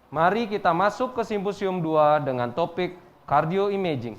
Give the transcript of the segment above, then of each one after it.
Mari kita masuk ke Simposium 2 dengan topik Cardio Imaging.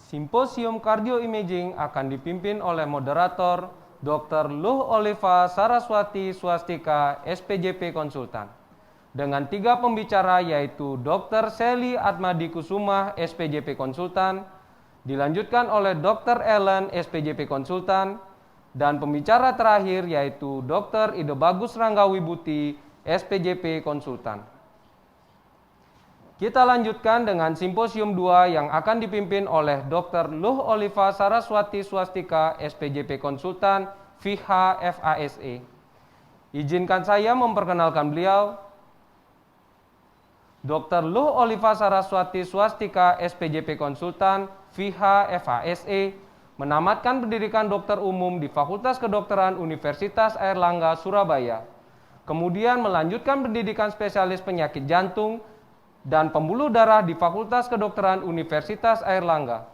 Simposium Cardio Imaging akan dipimpin oleh moderator Dr. Luh Oliva Saraswati Swastika, SPJP Konsultan. Dengan 3 pembicara yaitu Dr. Sally Atmadikusuma, SPJP Konsultan, dilanjutkan oleh Dr. Ellen, SPJP Konsultan, dan pembicara terakhir yaitu Dr. Ide Bagus Ranggawibuti, SPJP Konsultan. Kita lanjutkan dengan Simposium 2 yang akan dipimpin oleh Dr. Luh Oliva Saraswati Swastika, SPJP Konsultan, FIHA FASE. Izinkan saya memperkenalkan beliau. Dr. Luh Oliva Saraswati Swastika, SPJP Konsultan, FIHA FASE, menamatkan pendidikan dokter umum di Fakultas Kedokteran Universitas Airlangga, Surabaya. Kemudian melanjutkan pendidikan spesialis penyakit jantung dan pembuluh darah di Fakultas Kedokteran Universitas Airlangga.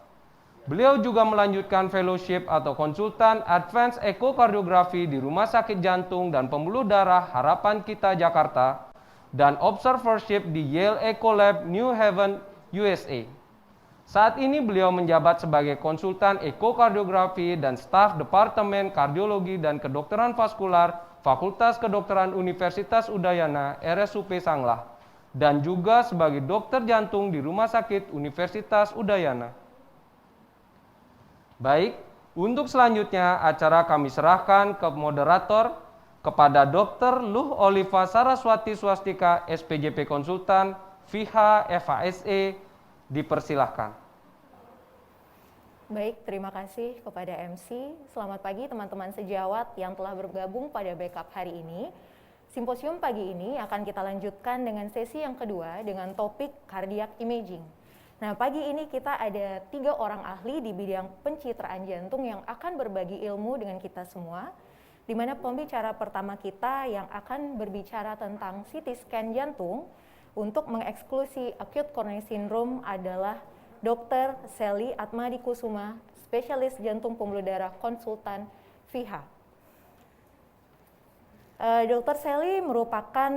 Beliau juga melanjutkan fellowship atau konsultan Advanced Echocardiografi di Rumah Sakit Jantung dan Pembuluh Darah Harapan Kita Jakarta dan observership di Yale Echo Lab New Haven, USA. Saat ini beliau menjabat sebagai konsultan ekokardiografi dan staf Departemen Kardiologi dan Kedokteran Vaskular Fakultas Kedokteran Universitas Udayana, RSUP Sanglah, dan juga sebagai dokter jantung di Rumah Sakit Universitas Udayana. Baik, untuk selanjutnya acara kami serahkan ke moderator, kepada Dr. Luh Oliva Saraswati Swastika, SPJP Konsultan, FIHA FASE, dipersilahkan. Baik, terima kasih kepada MC. Selamat pagi teman-teman sejawat yang telah bergabung pada backup hari ini. Simposium pagi ini akan kita lanjutkan dengan sesi yang kedua dengan topik cardiac imaging. Nah, pagi ini kita ada 3 orang ahli di bidang pencitraan jantung yang akan berbagi ilmu dengan kita semua, di mana pembicara pertama kita yang akan berbicara tentang CT scan jantung untuk mengeksklusi acute coronary syndrome adalah Dr. Sally Atmadikusuma, spesialis jantung pembuluh darah konsultan FIHA. Dr. Sally merupakan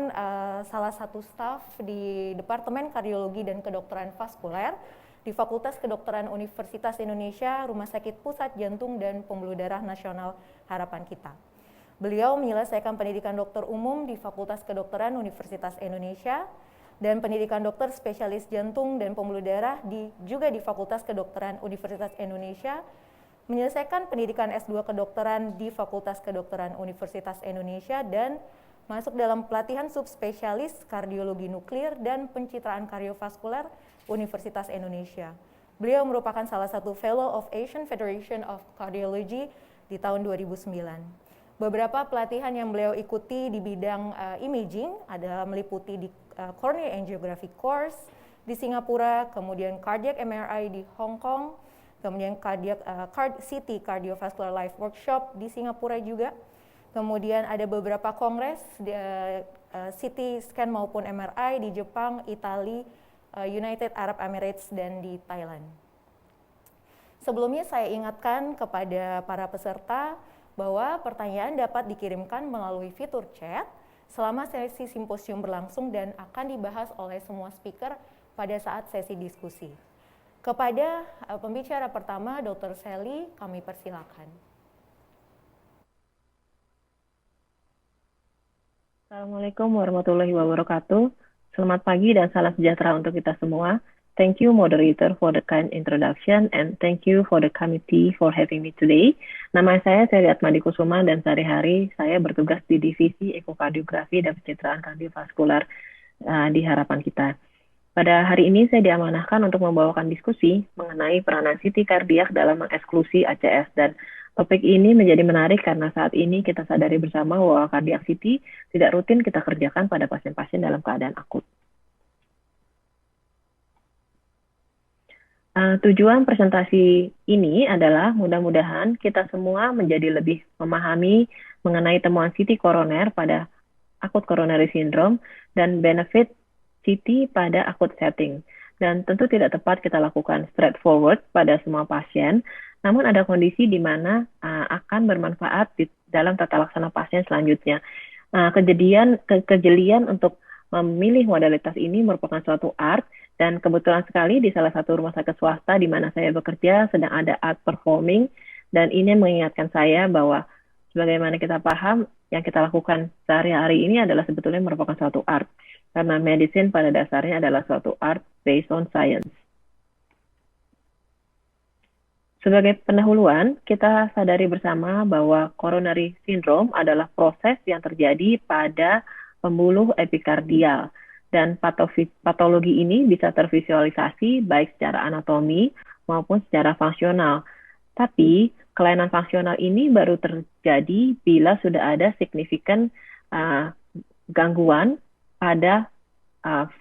salah satu staf di Departemen Kardiologi dan Kedokteran Vaskuler di Fakultas Kedokteran Universitas Indonesia, Rumah Sakit Pusat Jantung dan Pembuluh Darah Nasional Harapan Kita. Beliau menyelesaikan pendidikan dokter umum di Fakultas Kedokteran Universitas Indonesia dan pendidikan dokter spesialis jantung dan pembuluh darah juga di Fakultas Kedokteran Universitas Indonesia, menyelesaikan pendidikan S2 kedokteran di Fakultas Kedokteran Universitas Indonesia dan masuk dalam pelatihan subspesialis kardiologi nuklir dan pencitraan kardiovaskuler Universitas Indonesia. Beliau merupakan salah satu Fellow of Asian Federation of Cardiology di tahun 2009. Beberapa pelatihan yang beliau ikuti di bidang imaging adalah meliputi di Coronary Angiography Course di Singapura, kemudian Cardiac MRI di Hong Kong, kemudian CT Cardiovascular Life Workshop di Singapura juga. Kemudian ada beberapa kongres CT scan maupun MRI di Jepang, Italia, United Arab Emirates, dan di Thailand. Sebelumnya saya ingatkan kepada para peserta bahwa pertanyaan dapat dikirimkan melalui fitur chat selama sesi simposium berlangsung dan akan dibahas oleh semua speaker pada saat sesi diskusi. Kepada pembicara pertama, Dr. Sally, kami persilakan. Assalamualaikum warahmatullahi wabarakatuh. Selamat pagi dan salam sejahtera untuk kita semua. Thank you, moderator, for the kind introduction, and thank you for the committee for having me today. Nama saya Sally Atmadi Kusuma, dan sehari-hari saya bertugas di Divisi Ekokardiografi dan Pencitraan Kardiovaskular di Harapan Kita. Pada hari ini saya diamanahkan untuk membawakan diskusi mengenai peranan CT kardiak dalam mengeksklusi ACS, dan topik ini menjadi menarik karena saat ini kita sadari bersama bahwa kardiak CT tidak rutin kita kerjakan pada pasien-pasien dalam keadaan akut. Tujuan presentasi ini adalah mudah-mudahan kita semua menjadi lebih memahami mengenai temuan CT koroner pada akut coronary syndrome dan benefit CT pada akut setting. Dan tentu tidak tepat kita lakukan straightforward pada semua pasien, namun ada kondisi di mana akan bermanfaat di dalam tata laksana pasien selanjutnya. Kejelian untuk memilih modalitas ini merupakan suatu art, dan kebetulan sekali di salah satu rumah sakit swasta di mana saya bekerja sedang ada art performing, dan ini mengingatkan saya bahwa sebagaimana kita paham, yang kita lakukan sehari-hari ini adalah sebetulnya merupakan suatu art, karena medicine pada dasarnya adalah suatu art based on science. Sebagai pendahuluan, kita sadari bersama bahwa coronary syndrome adalah proses yang terjadi pada pembuluh epikardial, dan patologi ini bisa tervisualisasi baik secara anatomi maupun secara fungsional. Tapi kelainan fungsional ini baru terjadi bila sudah ada signifikan gangguan pada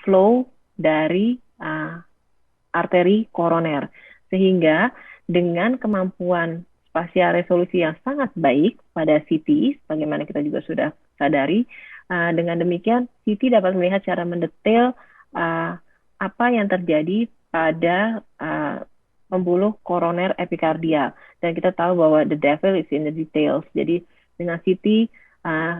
flow dari arteri koroner. Sehingga dengan kemampuan spasial resolusi yang sangat baik pada CT, bagaimana kita juga sudah sadari, dengan demikian CT dapat melihat secara mendetail apa yang terjadi pada pembuluh koroner epikardial, dan kita tahu bahwa the devil is in the details. Jadi dengan CT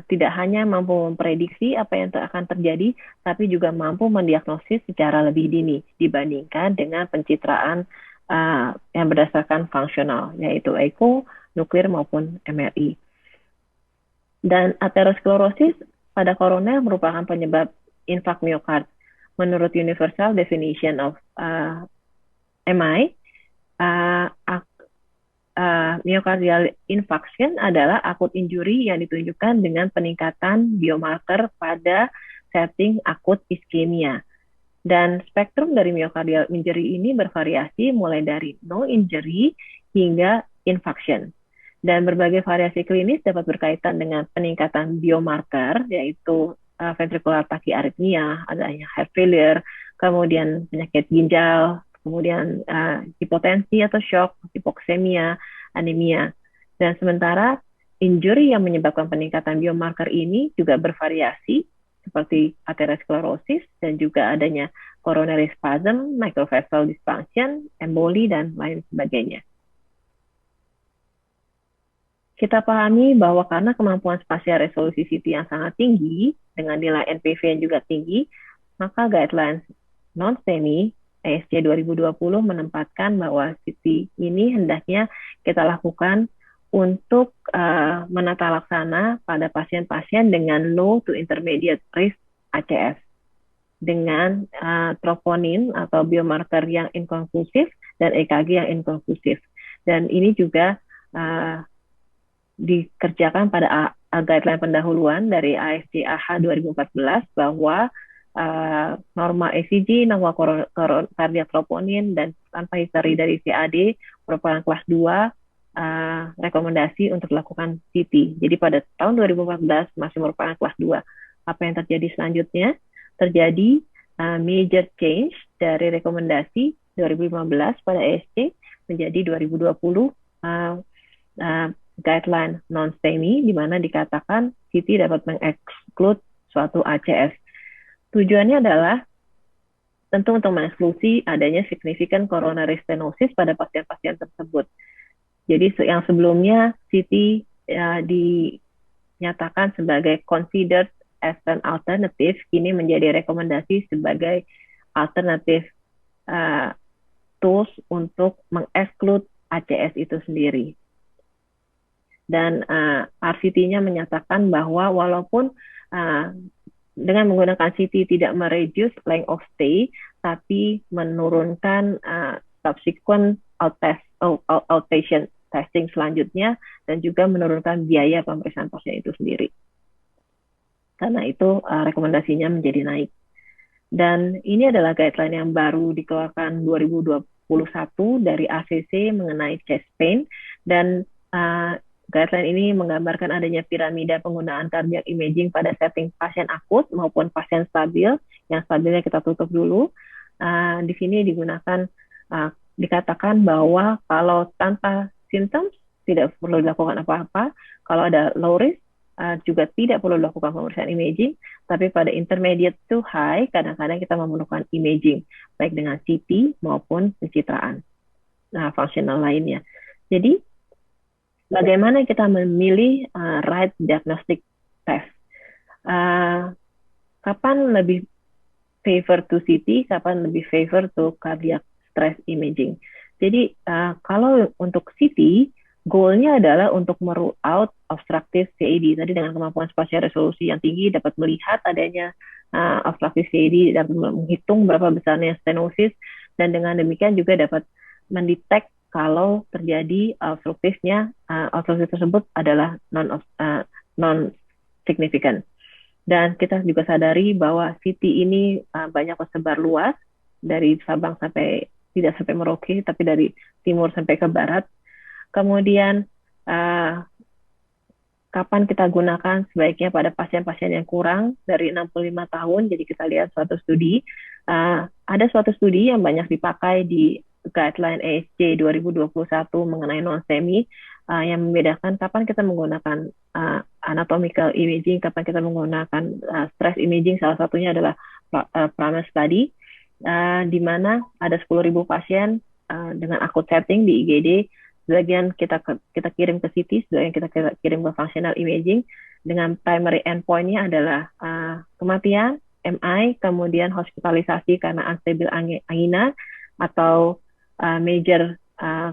tidak hanya mampu memprediksi apa yang akan terjadi, tapi juga mampu mendiagnosis secara lebih dini dibandingkan dengan pencitraan yang berdasarkan fungsional, yaitu echo, nuklir maupun MRI. Dan aterosklerosis pada koroner merupakan penyebab infark miokard. Menurut Universal Definition of MI, myocardial infarction adalah akut injury yang ditunjukkan dengan peningkatan biomarker pada setting akut iskemia. Dan spektrum dari myocardial injury ini bervariasi mulai dari no injury hingga infarction. Dan berbagai variasi klinis dapat berkaitan dengan peningkatan biomarker, yaitu ventricular tachyarrhythmia, adanya heart failure, kemudian penyakit ginjal, kemudian hipotensi atau shock, hipoksemia, anemia. Dan sementara injury yang menyebabkan peningkatan biomarker ini juga bervariasi, seperti aterosklerosis dan juga adanya coronary spasm, microvessel dysfunction, emboli, dan lain sebagainya. Kita pahami bahwa karena kemampuan spasial resolusi CT yang sangat tinggi, dengan nilai NPV yang juga tinggi, maka guidelines non-STEMI ESC 2020 menempatkan bahwa CT ini hendaknya kita lakukan untuk menata laksana pada pasien-pasien dengan low to intermediate risk ACS, dengan troponin atau biomarker yang inkonklusif dan EKG yang inkonklusif. Dan ini juga dikerjakan pada guideline pendahuluan dari ASC AH 2014 bahwa norma ECG, norma kardiak troponin, dan tanpa history dari CAD merupakan kelas 2 rekomendasi untuk dilakukan CT. Jadi pada tahun 2014 masih merupakan kelas 2. Apa yang terjadi selanjutnya? Terjadi major change dari rekomendasi 2015 pada ESC menjadi 2020 guideline non-STEMI, di mana dikatakan CT dapat mengeksklud suatu ACS. Tujuannya adalah tentu untuk mengeksklusi adanya signifikan coronary stenosis pada pasien-pasien tersebut. Jadi yang sebelumnya CT dinyatakan sebagai considered as an alternative, kini menjadi rekomendasi sebagai alternatif tools untuk mengeksklud ACS itu sendiri. Dan RCT-nya menyatakan bahwa walaupun dengan menggunakan CT tidak mereduce length of stay, tapi menurunkan subsequent outpatient testing selanjutnya, dan juga menurunkan biaya pemeriksaan pasien itu sendiri. Karena itu rekomendasinya menjadi naik. Dan ini adalah guideline yang baru dikeluarkan 2021 dari ACC mengenai chest pain, dan guideline ini menggambarkan adanya piramida penggunaan cardiac imaging pada setting pasien akut maupun pasien stabil. Yang stabilnya kita tutup dulu. Di sini digunakan, dikatakan bahwa kalau tanpa symptoms tidak perlu dilakukan apa-apa. Kalau ada low risk juga tidak perlu dilakukan pemeriksaan imaging. Tapi pada intermediate to high kadang-kadang kita memerlukan imaging baik dengan CT maupun pencitraan fungsional lainnya. Jadi bagaimana kita memilih right diagnostic test? Kapan lebih favor to CT, kapan lebih favor to cardiac stress imaging? Jadi kalau untuk CT, goalnya adalah untuk merule out obstructive CAD. Tadi dengan kemampuan spasial resolusi yang tinggi dapat melihat adanya obstructive CAD, dapat menghitung berapa besarnya stenosis, dan dengan demikian juga dapat mendetek kalau terjadi obstruktif tersebut adalah non-significant. Dan kita juga sadari bahwa CT ini banyak tersebar luas dari Sabang sampai, tidak sampai Merauke, tapi dari timur sampai ke barat. Kemudian kapan kita gunakan? Sebaiknya pada pasien-pasien yang kurang dari 65 tahun. Jadi kita lihat suatu studi. Ada suatu studi yang banyak dipakai di guideline ASJ 2021 mengenai non-STEMI yang membedakan kapan kita menggunakan anatomical imaging, kapan kita menggunakan stress imaging. Salah satunya adalah PRAMES study, di mana ada 10.000 pasien dengan akut setting di IGD. Sebagian kita kirim ke CT, sebagian kita kirim ke functional imaging, dengan primary endpoint-nya adalah kematian, MI, kemudian hospitalisasi karena unstable angina atau major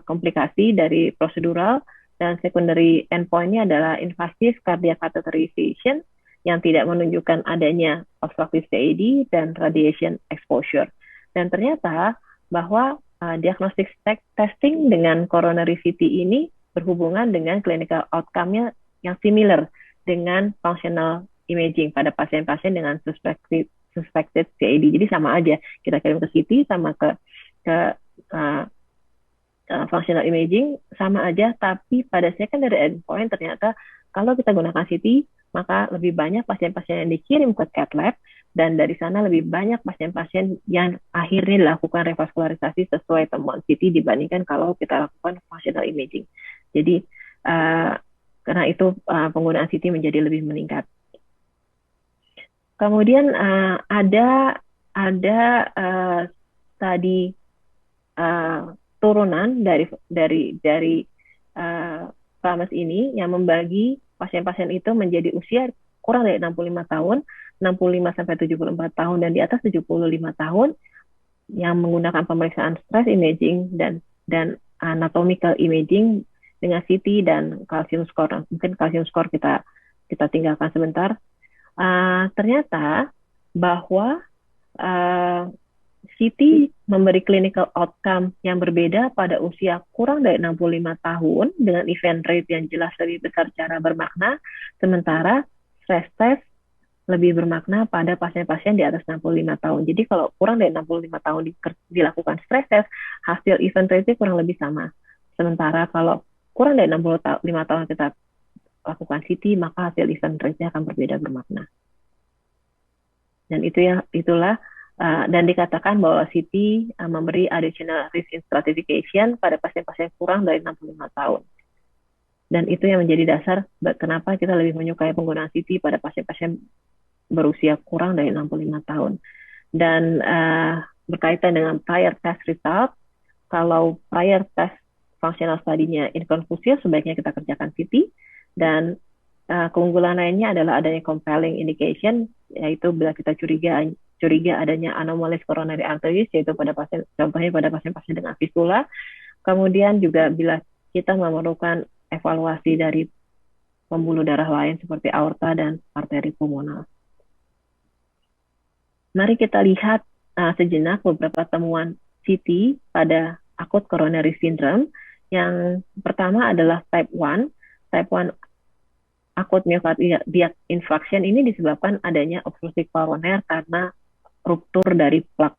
komplikasi dari prosedural, dan secondary endpoint-nya adalah invasive cardiac catheterization yang tidak menunjukkan adanya obstructive CAD dan radiation exposure. Dan ternyata bahwa diagnostic testing dengan coronary CT ini berhubungan dengan clinical outcome-nya yang similar dengan functional imaging pada pasien-pasien dengan suspected CAD. Jadi sama aja, kita kirim ke CT sama ke functional imaging sama aja, tapi pada secondary endpoint ternyata kalau kita gunakan CT, maka lebih banyak pasien-pasien yang dikirim ke cath lab, dan dari sana lebih banyak pasien-pasien yang akhirnya dilakukan revaskularisasi sesuai temuan CT dibandingkan kalau kita lakukan functional imaging. Jadi karena itu penggunaan CT menjadi lebih meningkat. Kemudian ada tadi turunan dari PRAMES ini yang membagi pasien-pasien itu menjadi usia kurang dari 65 tahun, 65 sampai 74 tahun, dan di atas 75 tahun yang menggunakan pemeriksaan stress imaging dan anatomical imaging dengan CT dan calcium score. Mungkin calcium score kita tinggalkan sebentar. Ternyata bahwa CT memberi clinical outcome yang berbeda pada usia kurang dari 65 tahun dengan event rate yang jelas lebih besar secara bermakna, sementara stress test lebih bermakna pada pasien-pasien di atas 65 tahun. Jadi kalau kurang dari 65 tahun dilakukan stress test, hasil event rate kurang lebih sama. Sementara kalau kurang dari 65 tahun kita lakukan CT, maka hasil event rate-nya akan berbeda bermakna. Dan itulah dan dikatakan bahwa CT memberi additional risk stratification pada pasien-pasien kurang dari 65 tahun. Dan itu yang menjadi dasar kenapa kita lebih menyukai penggunaan CT pada pasien-pasien berusia kurang dari 65 tahun. Dan berkaitan dengan prior test result. Kalau prior test functional study-nya inconclusive, sebaiknya kita kerjakan CT. Dan keunggulan lainnya adalah adanya compelling indication, yaitu bila kita curiga adanya anomalies coronary arteries, yaitu pada pasien, contohnya pada pasien-pasien dengan fistula. Kemudian juga bila kita memerlukan evaluasi dari pembuluh darah lain seperti aorta dan arteri pulmonar. Mari kita lihat sejenak beberapa temuan CT pada acute coronary syndrome. Yang pertama adalah type 1. Type 1 acute myocardial infarction ini disebabkan adanya obstruktif koroner karena ruptur dari plak.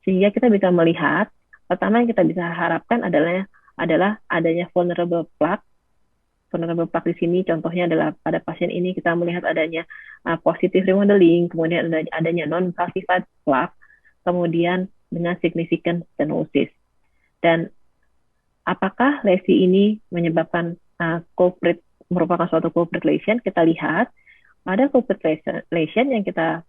Sehingga kita bisa melihat, pertama yang kita bisa harapkan adalah adanya vulnerable plaque. Vulnerable plaque di sini contohnya adalah pada pasien ini kita melihat adanya positive remodeling, kemudian adanya non-calcified plaque, kemudian dengan significant stenosis. Dan apakah lesi ini menyebabkan merupakan suatu culprit lesion? Kita lihat pada culprit lesion yang kita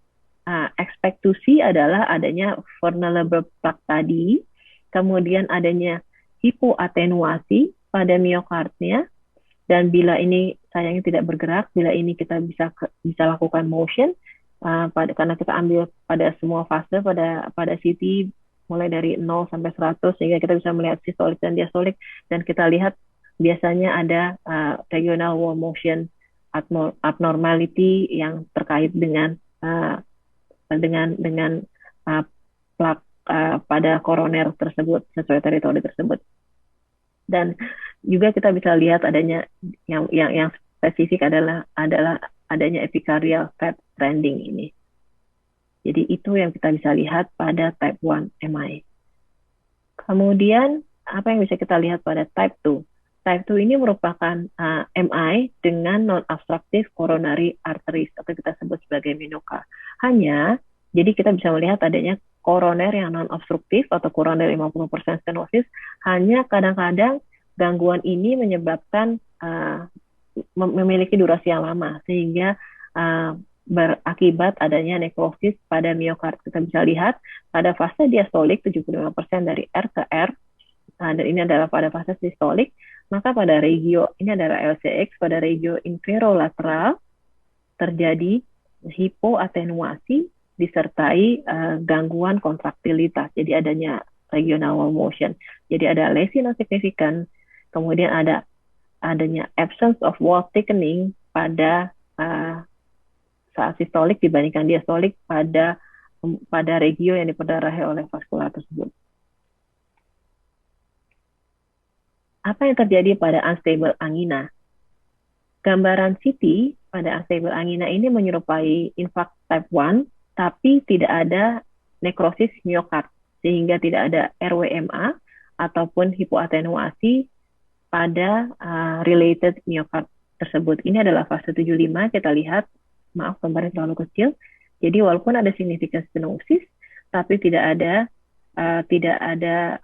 expect to see adalah adanya vulnerable plaque tadi, kemudian adanya hipoatenuasi pada miokardnya, dan bila ini sayangnya tidak bergerak, bila ini kita bisa lakukan motion, karena kita ambil pada semua fase pada CT mulai dari 0 sampai 100, sehingga kita bisa melihat sistolik dan diastolik, dan kita lihat biasanya ada regional wall motion abnormality yang terkait dengan plak pada koroner tersebut sesuai teritori tersebut. Dan juga kita bisa lihat adanya yang spesifik adalah adanya epicardial fat trending ini. Jadi itu yang kita bisa lihat pada type 1 MI. Kemudian apa yang bisa kita lihat pada type 2? Type 2 ini merupakan MI dengan non-obstructive coronary arteries atau kita sebut sebagai minoka. Jadi kita bisa melihat adanya koroner yang non-obstruktif atau kurang dari 50% stenosis, hanya kadang-kadang gangguan ini menyebabkan memiliki durasi yang lama, sehingga berakibat adanya nekrosis pada miokard. Kita bisa lihat pada fase diastolik 75% dari R ke R, dan ini adalah pada fase sistolik, maka pada regio, ini adalah LCX, pada regio inferolateral terjadi hipoatenuasi disertai gangguan kontraktilitas. Jadi adanya regional wall motion. Jadi ada lesi non signifikan, kemudian adanya absence of wall thickening pada saat sistolik dibandingkan diastolik pada regio yang diperdarahi oleh vaskular tersebut. Apa yang terjadi pada unstable angina? Gambaran CT pada unstable angina ini menyerupai infark type 1, tapi tidak ada nekrosis miokard, sehingga tidak ada RWMA ataupun hipoatenuasi pada related miokard tersebut. Ini adalah fase 75, kita lihat, maaf gambarnya terlalu kecil. Jadi walaupun ada significant stenosis, tapi tidak ada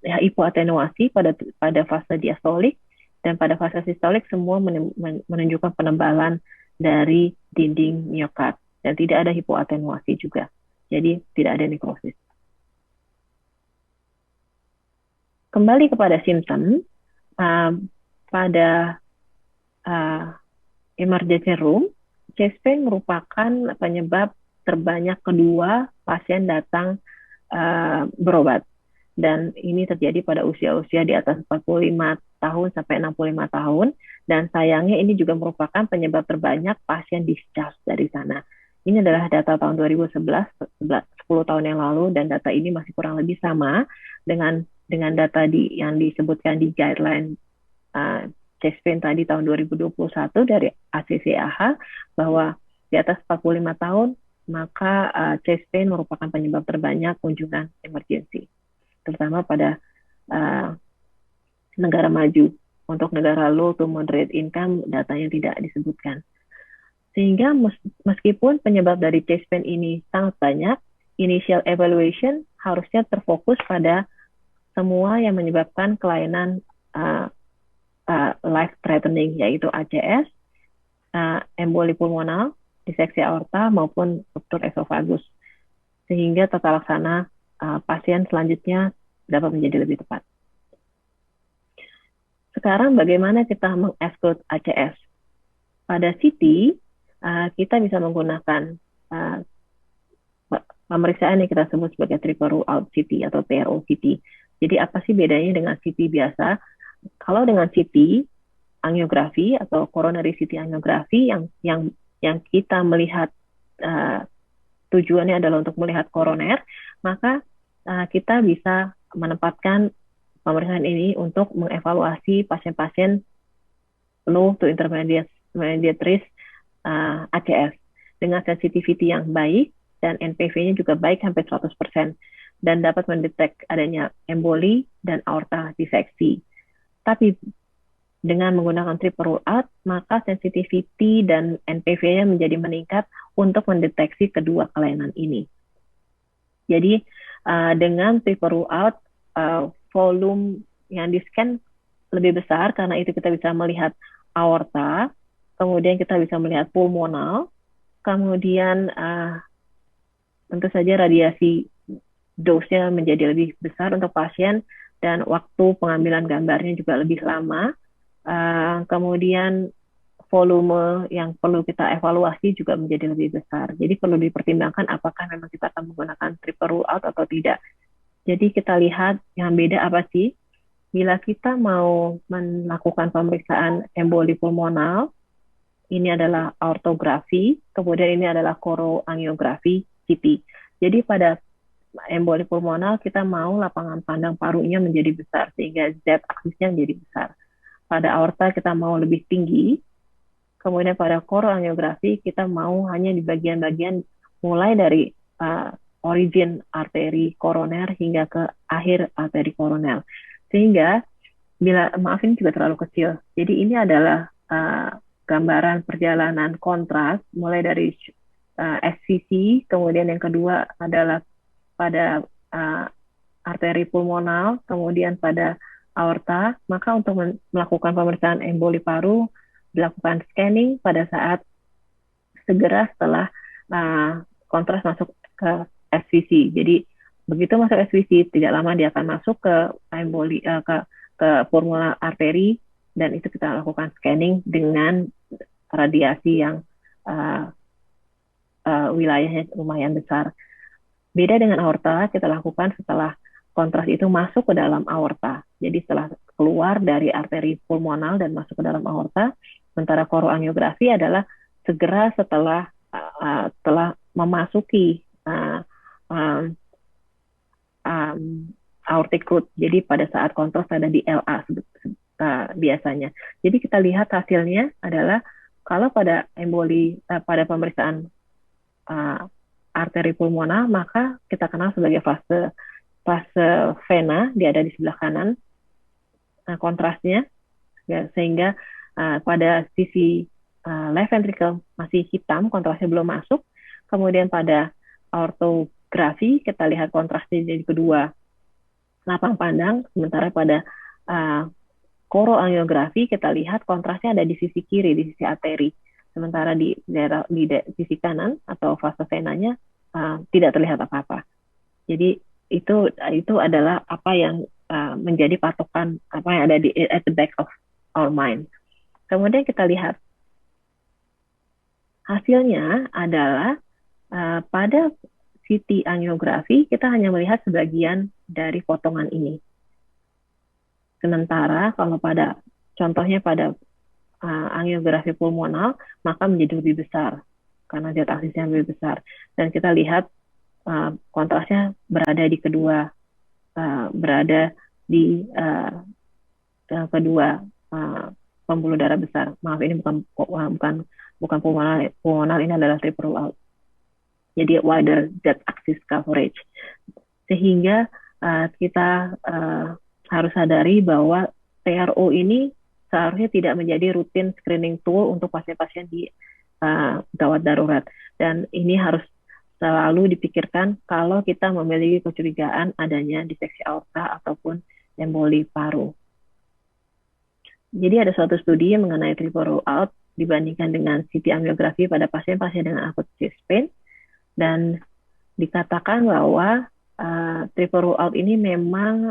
hipoatenuasi pada fase diastolik, dan pada fase sistolik semua menunjukkan penebalan dari dinding miokard. Dan tidak ada hipoatenuasi juga. Jadi tidak ada nekrosis. Kembali kepada simptom, pada emergency room, chest pain merupakan penyebab terbanyak kedua pasien datang berobat. Dan ini terjadi pada usia-usia di atas 45 tahun sampai 65 tahun. Dan sayangnya ini juga merupakan penyebab terbanyak pasien discharge dari sana. Ini adalah data tahun 2011, 10 tahun yang lalu, dan data ini masih kurang lebih sama dengan data yang disebutkan di guideline chest pain tadi tahun 2021 dari ACCAH, bahwa di atas 45 tahun, maka chest pain merupakan penyebab terbanyak kunjungan emergency, terutama pada negara maju. Untuk negara low to moderate income, datanya tidak disebutkan. Sehingga meskipun penyebab dari chest pain ini sangat banyak, initial evaluation harusnya terfokus pada semua yang menyebabkan kelainan life threatening, yaitu ACS, emboli pulmonal, diseksi aorta, maupun ruptur esofagus. Sehingga tata laksana pasien selanjutnya dapat menjadi lebih tepat. Sekarang bagaimana kita mengexclude ACS? Pada CT, kita bisa menggunakan pemeriksaan yang kita sebut sebagai triple rule out CT atau TRO-CT. Jadi apa sih bedanya dengan CT biasa? Kalau dengan CT angiografi atau coronary CT angiografi yang kita melihat tujuannya adalah untuk melihat koroner, maka kita bisa menempatkan pemeriksaan ini untuk mengevaluasi pasien-pasien low to intermediate risk ACS dengan sensitivity yang baik dan NPV-nya juga baik sampai 100% dan dapat mendetek adanya emboli dan aorta diseksi. Tapi dengan menggunakan triple rule out, maka sensitivity dan NPV-nya menjadi meningkat untuk mendeteksi kedua kelainan ini. Jadi dengan triple rule out, volume yang di-scan lebih besar karena itu kita bisa melihat aorta, kemudian kita bisa melihat pulmonal, kemudian tentu saja radiasi dose-nya menjadi lebih besar untuk pasien dan waktu pengambilan gambarnya juga lebih lama. Kemudian volume yang perlu kita evaluasi juga menjadi lebih besar. Jadi perlu dipertimbangkan apakah memang kita akan menggunakan triple rule out atau tidak. Jadi kita lihat yang beda apa sih? Bila kita mau melakukan pemeriksaan emboli pulmonal, ini adalah aortografi, kemudian ini adalah koroangiografi CT. Jadi pada emboli pulmonal kita mau lapangan pandang parunya menjadi besar sehingga Z-aksisnya menjadi besar. Pada aorta kita mau lebih tinggi, kemudian pada koroangiografi kita mau hanya di bagian-bagian mulai dari origin arteri koroner hingga ke akhir arteri koroner. Sehingga maaf ini juga terlalu kecil. Jadi ini adalah gambaran perjalanan kontras mulai dari SVC, kemudian yang kedua adalah pada arteri pulmonal, kemudian pada aorta. Maka untuk melakukan pemeriksaan emboli paru, dilakukan scanning pada saat segera setelah kontras masuk ke SVC. Jadi begitu masuk SVC, tidak lama dia akan masuk ke emboli ke pulmonal arteri dan itu kita lakukan scanning dengan radiasi yang wilayahnya lumayan besar. Beda dengan aorta, kita lakukan setelah kontras itu masuk ke dalam aorta. Jadi setelah keluar dari arteri pulmonal dan masuk ke dalam aorta, sementara koroangiografi adalah segera setelah memasuki aortic root. Jadi pada saat kontras ada di LA biasanya. Jadi kita lihat hasilnya adalah kalau pada emboli pada pemeriksaan arteri pulmonal, maka kita kenal sebagai fase vena, dia ada di sebelah kanan kontrasnya, ya, sehingga pada sisi left ventricle masih hitam, kontrasnya belum masuk. Kemudian pada aortografi kita lihat kontrasnya jadi kedua lapang pandang, sementara pada koroangiografi kita lihat kontrasnya ada di sisi kiri, di sisi arteri. Sementara di sisi kanan atau fase venanya tidak terlihat apa-apa. Jadi itu adalah apa yang menjadi patokan apa yang ada at the back of our mind. Kemudian kita lihat hasilnya adalah pada CT angiografi kita hanya melihat sebagian dari potongan ini. Sementara kalau contohnya pada angiografi pulmonal, maka menjadi lebih besar karena Z-aksisnya lebih besar. Dan kita lihat kontrasnya berada di kedua pembuluh darah besar. Maaf, ini bukan pulmonal, ini adalah triple rule out. Jadi wider Z-axis coverage. Sehingga kita harus sadari bahwa TRO ini seharusnya tidak menjadi rutin screening tool untuk pasien-pasien di gawat darurat. Dan ini harus selalu dipikirkan kalau kita memiliki kecurigaan adanya diseksi aorta ataupun emboli paru. Jadi ada suatu studi mengenai triple rule out dibandingkan dengan CT angiografi pada pasien-pasien dengan acute chest pain, dan dikatakan bahwa triple rule out ini memang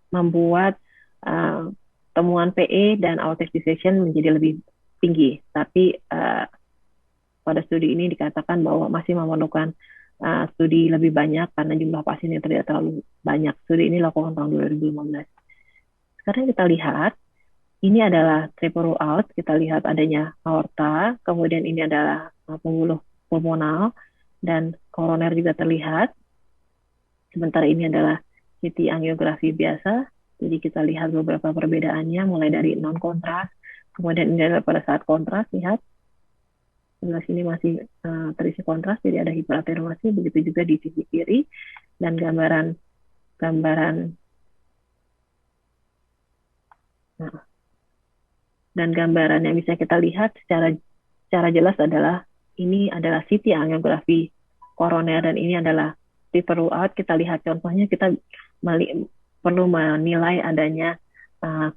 membuat temuan PE dan aortic dissection menjadi lebih tinggi. Tapi pada studi ini dikatakan bahwa masih memerlukan studi lebih banyak karena jumlah pasien yang tidak terlalu banyak. Studi ini dilakukan tahun 2015. Sekarang kita lihat, ini adalah triple rule out. Kita lihat adanya aorta, kemudian ini adalah pembuluh pulmonal, dan koroner juga terlihat. Sementara ini adalah CT angiografi biasa. Jadi kita lihat beberapa perbedaannya, mulai dari non-kontras, kemudian ini adalah pada saat kontras, lihat. Sebelah sini masih terisi kontras, jadi ada hiperatenuasi, begitu juga di sisi kiri, dan gambaran yang bisa kita lihat secara jelas adalah ini adalah CT angiografi koroner dan ini adalah triple rule out. Kita lihat contohnya, kita perlu menilai adanya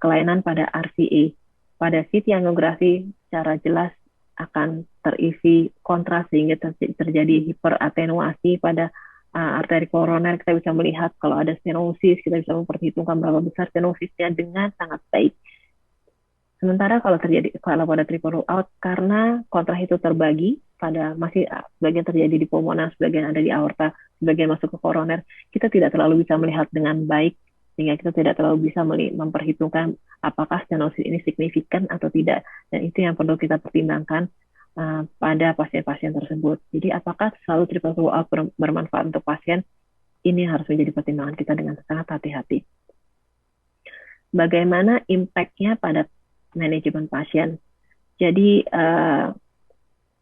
kelainan pada RCA. Pada CT angiografi secara jelas akan terisi kontras sehingga terjadi hiperatenuasi pada arteri koroner. Kita bisa melihat kalau ada stenosis, kita bisa memperhitungkan berapa besar stenosisnya dengan sangat baik. Sementara kalau pada triple rule out, karena kontras itu terbagi pada masih sebagian terjadi di pulmoner, sebagian ada di aorta, sebagian masuk ke koroner, kita tidak terlalu bisa melihat dengan baik, sehingga kita tidak terlalu bisa memperhitungkan apakah stenosis ini signifikan atau tidak. Dan itu yang perlu kita pertimbangkan pada pasien-pasien tersebut. Jadi apakah selalu triple rule out bermanfaat untuk pasien? Ini harus menjadi pertimbangan kita dengan sangat hati-hati. Bagaimana impact-nya pada manajemen pasien? Jadi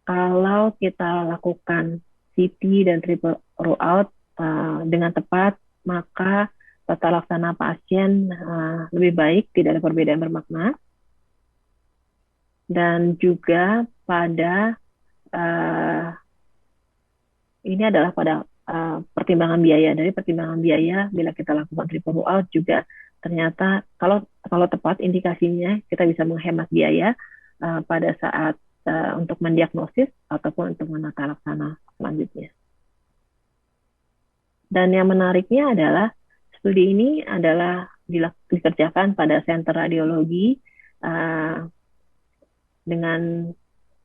kalau kita lakukan CT dan triple rule out dengan tepat, maka tata laksana pasien lebih baik, tidak ada perbedaan bermakna. Dan juga pada ini adalah pada pertimbangan biaya. Dari pertimbangan biaya, bila kita lakukan triple rule out juga ternyata kalau tepat indikasinya, kita bisa menghemat biaya pada saat untuk mendiagnosis ataupun untuk menata laksana selanjutnya. Dan yang menariknya adalah studi ini adalah dikerjakan pada center radiologi dengan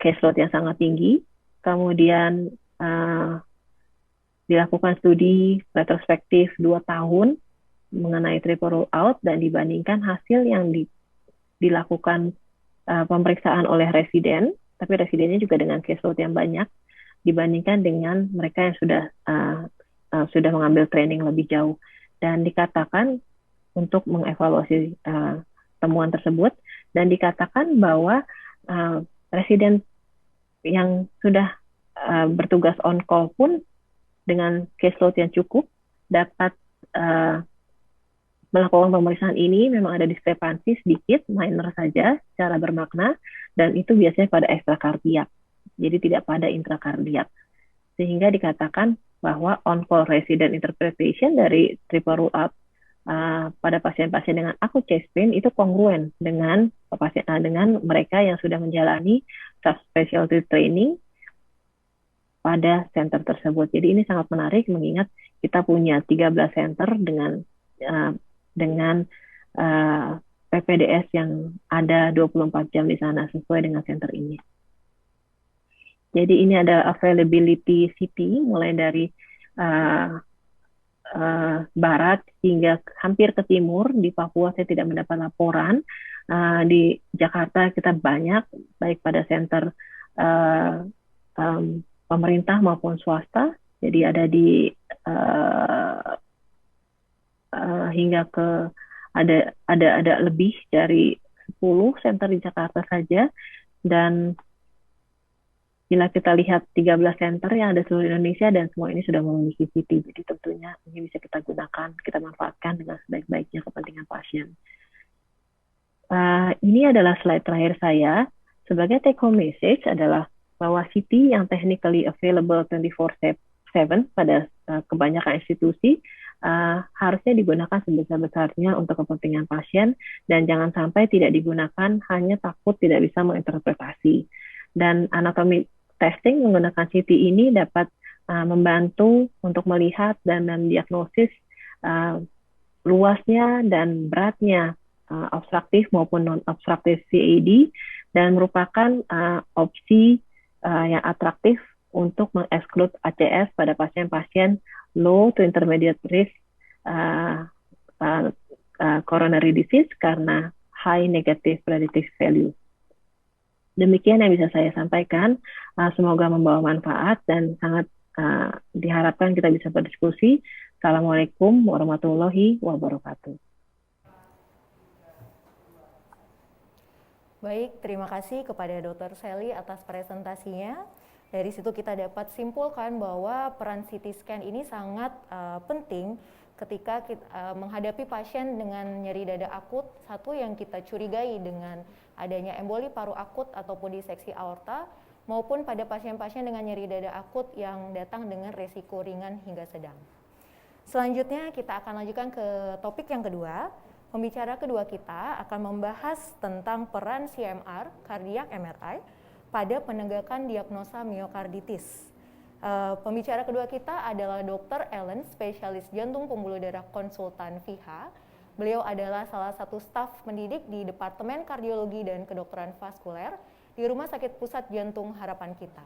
caseload yang sangat tinggi, kemudian dilakukan studi retrospektif 2 tahun mengenai triple rule out dan dibandingkan hasil yang dilakukan pemeriksaan oleh residen, tapi residennya juga dengan caseload yang banyak dibandingkan dengan mereka yang sudah mengambil training lebih jauh. Dan dikatakan untuk mengevaluasi temuan tersebut, dan dikatakan bahwa residen yang sudah bertugas on call pun dengan caseload yang cukup dapat melakukan pemeriksaan ini. Memang ada diskrepansi sedikit, minor saja, secara bermakna, dan itu biasanya pada ekstrakardiak, jadi tidak pada intrakardiak. Sehingga dikatakan bahwa on-call resident interpretation dari triple rule out pada pasien-pasien dengan acute chest pain itu kongruen dengan mereka yang sudah menjalani subspecialty training pada center tersebut. Jadi ini sangat menarik mengingat kita punya 13 center dengan PPDS yang ada 24 jam di sana sesuai dengan center ini. Jadi ini ada availability CT mulai dari barat hingga hampir ke timur. Di Papua saya tidak mendapat laporan. Di Jakarta kita banyak, baik pada center pemerintah maupun swasta. Jadi ada di hingga ke ada lebih dari 10 center di Jakarta saja. Dan bila kita lihat 13 center yang ada seluruh Indonesia dan semua ini sudah memiliki CT, jadi tentunya ini bisa kita gunakan, kita manfaatkan dengan sebaik-baiknya kepentingan pasien. Ini adalah slide terakhir saya. Sebagai take home message adalah bahwa CT yang technically available 24/7 pada kebanyakan institusi harusnya digunakan sebesar-besarnya untuk kepentingan pasien, dan jangan sampai tidak digunakan hanya takut tidak bisa menginterpretasi. Dan anatomi testing menggunakan CT ini dapat membantu untuk melihat dan mendiagnosis luasnya dan beratnya obstruktif maupun non-obstruktif CAD dan merupakan opsi yang atraktif untuk mengeksklud ACS pada pasien-pasien low to intermediate risk coronary disease karena high negative predictive value. Demikian yang bisa saya sampaikan. Semoga membawa manfaat dan sangat diharapkan kita bisa berdiskusi. Assalamualaikum warahmatullahi wabarakatuh. Baik, terima kasih kepada Dr. Sally atas presentasinya. Dari situ kita dapat simpulkan bahwa peran CT scan ini sangat penting ketika kita menghadapi pasien dengan nyeri dada akut, satu yang kita curigai dengan adanya emboli paru akut ataupun diseksi aorta, maupun pada pasien-pasien dengan nyeri dada akut yang datang dengan resiko ringan hingga sedang. Selanjutnya kita akan lanjutkan ke topik yang kedua. Pembicara kedua kita akan membahas tentang peran CMR, cardiac MRI, pada penegakan diagnosa miokarditis. Pembicara kedua kita adalah Dr. Ellen, spesialis jantung pembuluh darah konsultan FIHA. Beliau adalah salah satu staf pendidik di Departemen Kardiologi dan Kedokteran Vaskuler di Rumah Sakit Pusat Jantung Harapan Kita.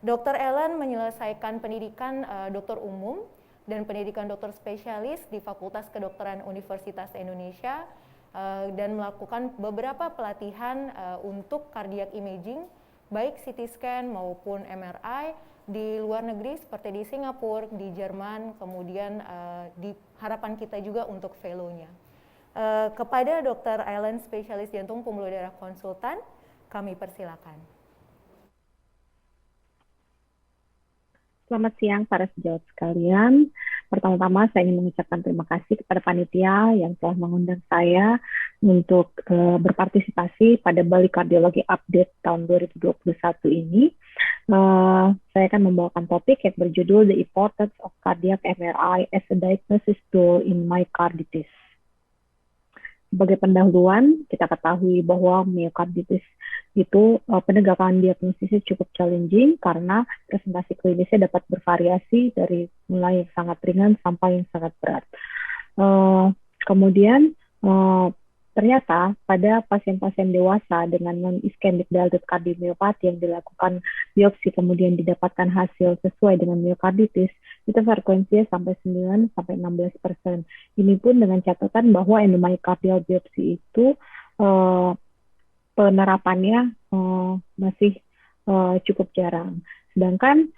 Dr. Ellen menyelesaikan pendidikan dokter umum dan pendidikan dokter spesialis di Fakultas Kedokteran Universitas Indonesia dan melakukan beberapa pelatihan untuk cardiac imaging, baik CT scan maupun MRI di luar negeri seperti di Singapura, di Jerman, kemudian di Harapan Kita juga untuk fellow-nya. Kepada Dr. Ellen, spesialis jantung pembuluh darah konsultan, kami persilakan. Selamat siang para sejawat sekalian. Pertama-tama saya ingin mengucapkan terima kasih kepada panitia yang telah mengundang saya untuk berpartisipasi pada Bali Kardiologi Update tahun 2021 ini. Saya akan membawakan topik yang berjudul The Importance of Cardiac MRI as a Diagnosis Tool in Myocarditis. Sebagai pendahuluan, kita ketahui bahwa myokarditis itu penegakan diagnosisnya cukup challenging karena presentasi klinisnya dapat bervariasi dari mulai yang sangat ringan sampai yang sangat berat. Kemudian ternyata pada pasien-pasien dewasa dengan non-ischemic dilated cardiomyopathy yang dilakukan biopsi kemudian didapatkan hasil sesuai dengan myokarditis, itu frekuensinya sampai 9-16%. Ini pun dengan catatan bahwa endomyocardial biopsi itu penerapannya masih cukup jarang. Sedangkan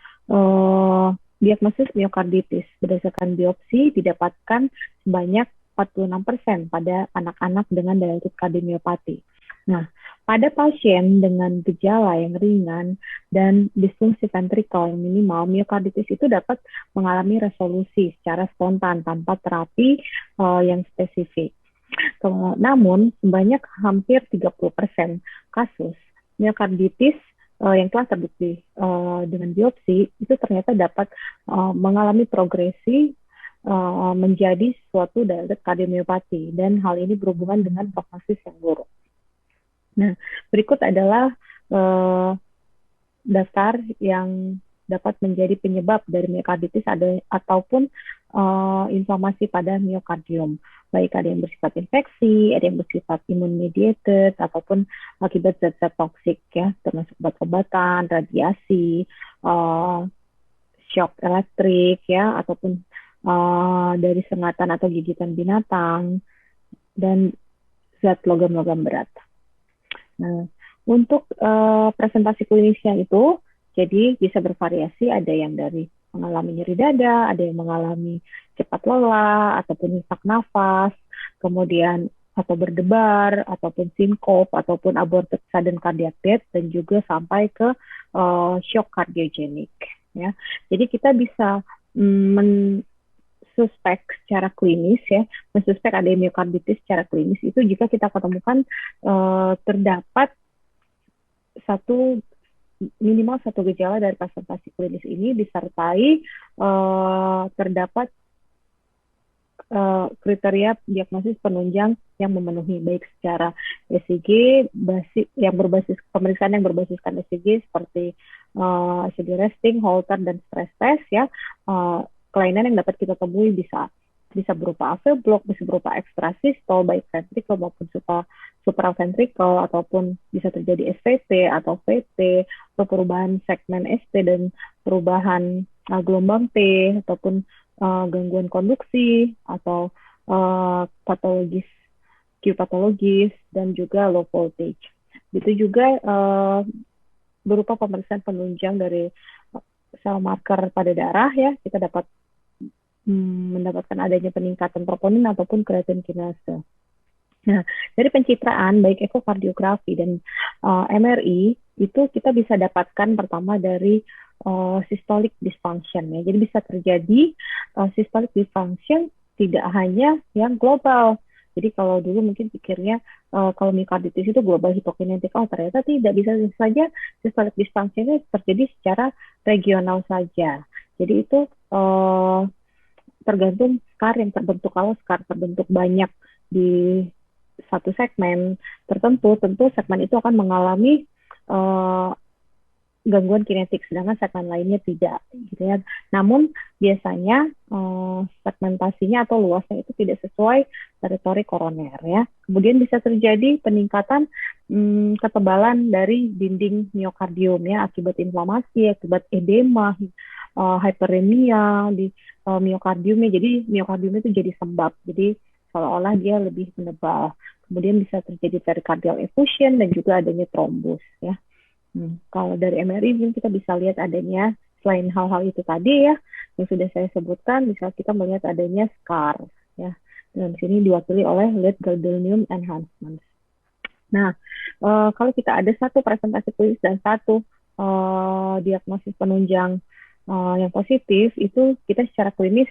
diagnosis myokarditis berdasarkan biopsi didapatkan sebanyak 46% pada anak-anak dengan dilated cardiomyopathy. Nah, pada pasien dengan gejala yang ringan dan disfungsi ventrikel yang minimal, myokarditis itu dapat mengalami resolusi secara spontan tanpa terapi yang spesifik. Namun, sebanyak hampir 30% kasus myokarditis yang telah terbukti dengan biopsi itu ternyata dapat mengalami progresi menjadi suatu dilated cardiomyopathy dan hal ini berhubungan dengan prognosis yang buruk. Nah, berikut adalah daftar yang dapat menjadi penyebab dari myokarditis ataupun inflamasi pada myokardium. Baik ada yang bersifat infeksi, ada yang bersifat immune mediated ataupun akibat zat-zat toksik ya, termasuk obat-obatan, radiasi, shock elektrik ya, ataupun dari sengatan atau gigitan binatang dan zat logam-logam berat. Nah, untuk presentasi klinisnya itu jadi bisa bervariasi, ada yang dari mengalami nyeri dada, ada yang mengalami cepat lelah ataupun sesak nafas, kemudian atau berdebar ataupun sinkop ataupun aborted sudden cardiac death dan juga sampai ke shock cardiogenic ya. Jadi kita bisa suspek secara klinis ya, mensuspek ada myokarditis secara klinis itu jika kita ketemukan terdapat minimal satu gejala dari presentasi klinis ini disertai terdapat kriteria diagnosis penunjang yang memenuhi baik secara ECG pemeriksaan yang berbasiskan ECG seperti ECG resting, Holter dan stress test ya. Kelainan yang dapat kita temui bisa berupa AV block, bisa berupa ekstrasistol baik ventricle maupun supraventricle, ataupun bisa terjadi SVT atau VT, atau perubahan segmen ST dan perubahan gelombang T, ataupun gangguan konduksi atau patologis, Q patologis, dan juga low voltage. Itu juga berupa pemeriksaan penunjang dari sel marker pada darah ya, kita dapat mendapatkan adanya peningkatan troponin ataupun kreatin kinase. Nah, dari pencitraan baik ekokardiografi dan MRI itu kita bisa dapatkan pertama dari systolic dysfunction ya. Jadi bisa terjadi systolic dysfunction tidak hanya yang global. Jadi kalau dulu mungkin pikirnya kalau myokarditis itu global hipokinetik, ternyata tidak, bisa saja systolic dysfunction itu terjadi secara regional saja. Jadi itu tergantung skar yang terbentuk. Kalau skar terbentuk banyak di satu segmen tertentu, tentu segmen itu akan mengalami gangguan kinetik, sedangkan segmen lainnya tidak, gitu ya. Namun biasanya segmentasinya atau luasnya itu tidak sesuai teritori koroner ya. Kemudian bisa terjadi peningkatan ketebalan dari dinding miokardium ya, akibat inflamasi, akibat edema, hyperemia di miokardiumnya. Jadi miokardium itu jadi sembab, jadi seolah-olah dia lebih menebal. Kemudian bisa terjadi pericardial effusion dan juga adanya trombus ya. Kalau dari MRI kita bisa lihat adanya, selain hal-hal itu tadi ya yang sudah saya sebutkan, bisa kita melihat adanya scar ya. Dan sini diwakili oleh late gadolinium enhancement. Nah, kalau kita ada satu presentasi klinis dan satu diagnosis penunjang yang positif, itu kita secara klinis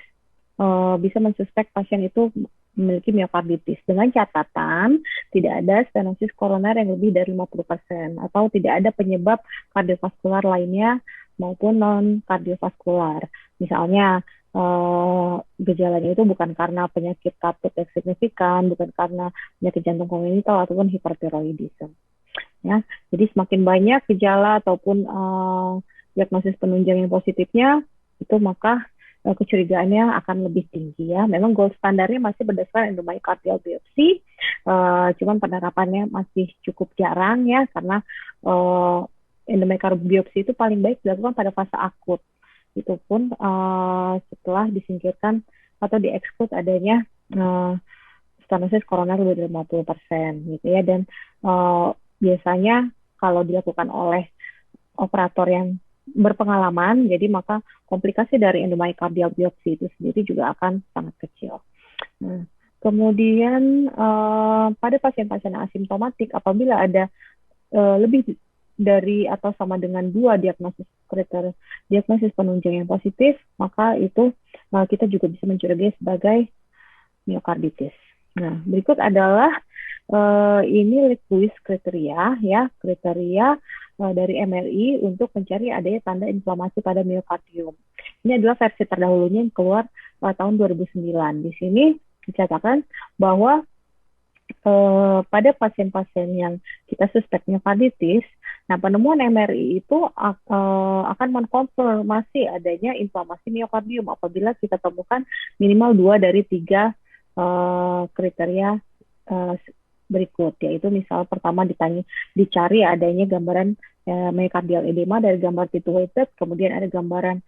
bisa mensuspek pasien itu memiliki miokarditis dengan catatan tidak ada stenosis koroner yang lebih dari 50% atau tidak ada penyebab kardiovaskular lainnya maupun non kardiovaskular. Misalnya gejalanya itu bukan karena penyakit katut yang signifikan, bukan karena penyakit jantung kongenital ataupun hipertiroidisme. Ya, jadi semakin banyak gejala ataupun diagnosis penunjang yang positifnya, itu maka kecurigaannya akan lebih tinggi ya. Memang gold standarnya masih berdasarkan endomyocardial biopsi, cuman penerapannya masih cukup jarang ya, karena endomyocardial biopsi itu paling baik dilakukan pada fase akut. Itu pun setelah disingkirkan atau dieksklud adanya stenosis koroner lebih dari 50% gitu ya. Dan biasanya kalau dilakukan oleh operator yang berpengalaman, jadi maka komplikasi dari endomyocardial biopsi itu sendiri juga akan sangat kecil. Nah, kemudian pada pasien-pasien asimptomatik, apabila ada lebih dari atau sama dengan 2 diagnosis penunjang yang positif, maka itu kita juga bisa mencurigai sebagai miokarditis. Nah, berikut adalah ini Lewis kriteria ya, kriteria dari MRI untuk mencari adanya tanda inflamasi pada miokardium. Ini adalah versi terdahulunya yang keluar tahun 2009. Di sini dicatatkan bahwa pada pasien-pasien yang kita suspek miokarditis, nah penemuan MRI itu akan mengkonfirmasi adanya inflamasi miokardium apabila kita temukan minimal 2 dari 3 kriteria berikut, yaitu misal pertama dicari adanya gambaran myocardial edema dari gambar T2-weighted, kemudian ada gambaran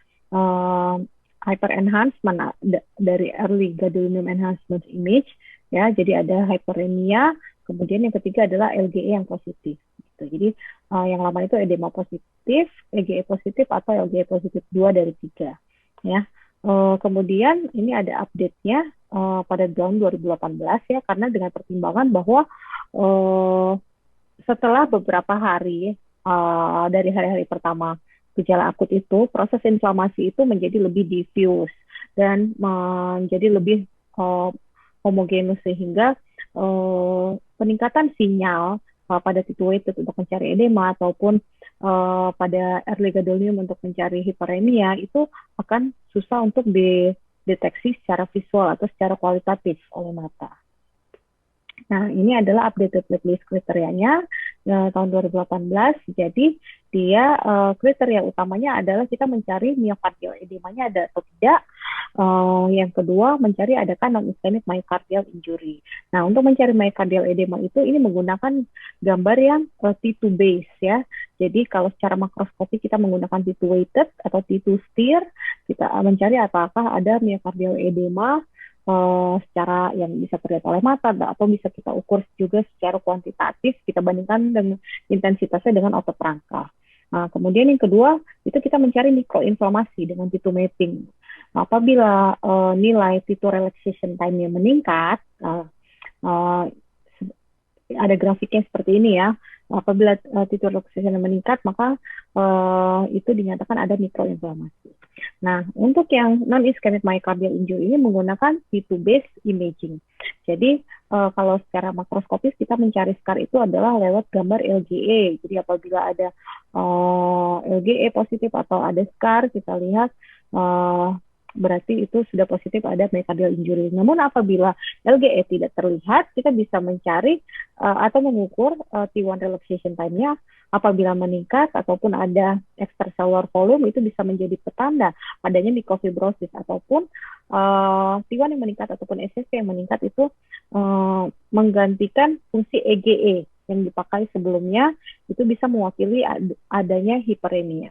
hyper enhancement dari early gadolinium enhancement image ya, jadi ada hyperemia, kemudian yang ketiga adalah LGE yang positif gitu. Jadi yang lama itu edema positif, LGE positif atau LGE positif 2 dari 3 ya. Kemudian ini ada update-nya pada tahun 2018 ya, karena dengan pertimbangan bahwa setelah beberapa hari dari hari-hari pertama gejala akut itu, proses inflamasi itu menjadi lebih diffuse dan menjadi lebih homogenus, sehingga peningkatan sinyal pada T2-weighted untuk mencari edema ataupun pada early gadolinium untuk mencari hiperemia itu akan susah untuk dideteksi secara visual atau secara kualitatif oleh mata. Nah, ini adalah updated list kriterianya tahun 2018. Jadi, dia kriteria utamanya adalah kita mencari myocardial edemanya ada atau tidak. Yang kedua, mencari adakah non-ischemic myocardial injury. Nah, untuk mencari myocardial edema itu ini menggunakan gambar yang T2 base ya. Jadi, kalau secara makroskopi kita menggunakan T2 weighted atau T2 steer, kita mencari apakah ada myocardial edema secara yang bisa terlihat oleh mata atau bisa kita ukur juga secara kuantitatif, kita bandingkan dengan intensitasnya dengan otot rangka. Nah, kemudian yang kedua itu kita mencari mikroinflamasi dengan T2 mapping. Nah, apabila nilai T2 relaxation time-nya meningkat, ada grafiknya seperti ini ya. Apabila T2 relaxation meningkat, maka itu dinyatakan ada mikroinflamasi. Nah, untuk yang non-ischemic myocardial injury ini menggunakan T2 based imaging. Jadi, kalau secara makroskopis kita mencari scar itu adalah lewat gambar LGE. Jadi, apabila ada LGE positif atau ada scar, kita lihat berarti itu sudah positif ada myocardial injury. Namun apabila LGE tidak terlihat, kita bisa mencari atau mengukur T1 relaxation time-nya. Apabila meningkat ataupun ada extracellular volume, itu bisa menjadi petanda adanya mikrofibrosis ataupun T1 yang meningkat ataupun SSP yang meningkat itu menggantikan fungsi EGE yang dipakai sebelumnya, itu bisa mewakili adanya hiperemia.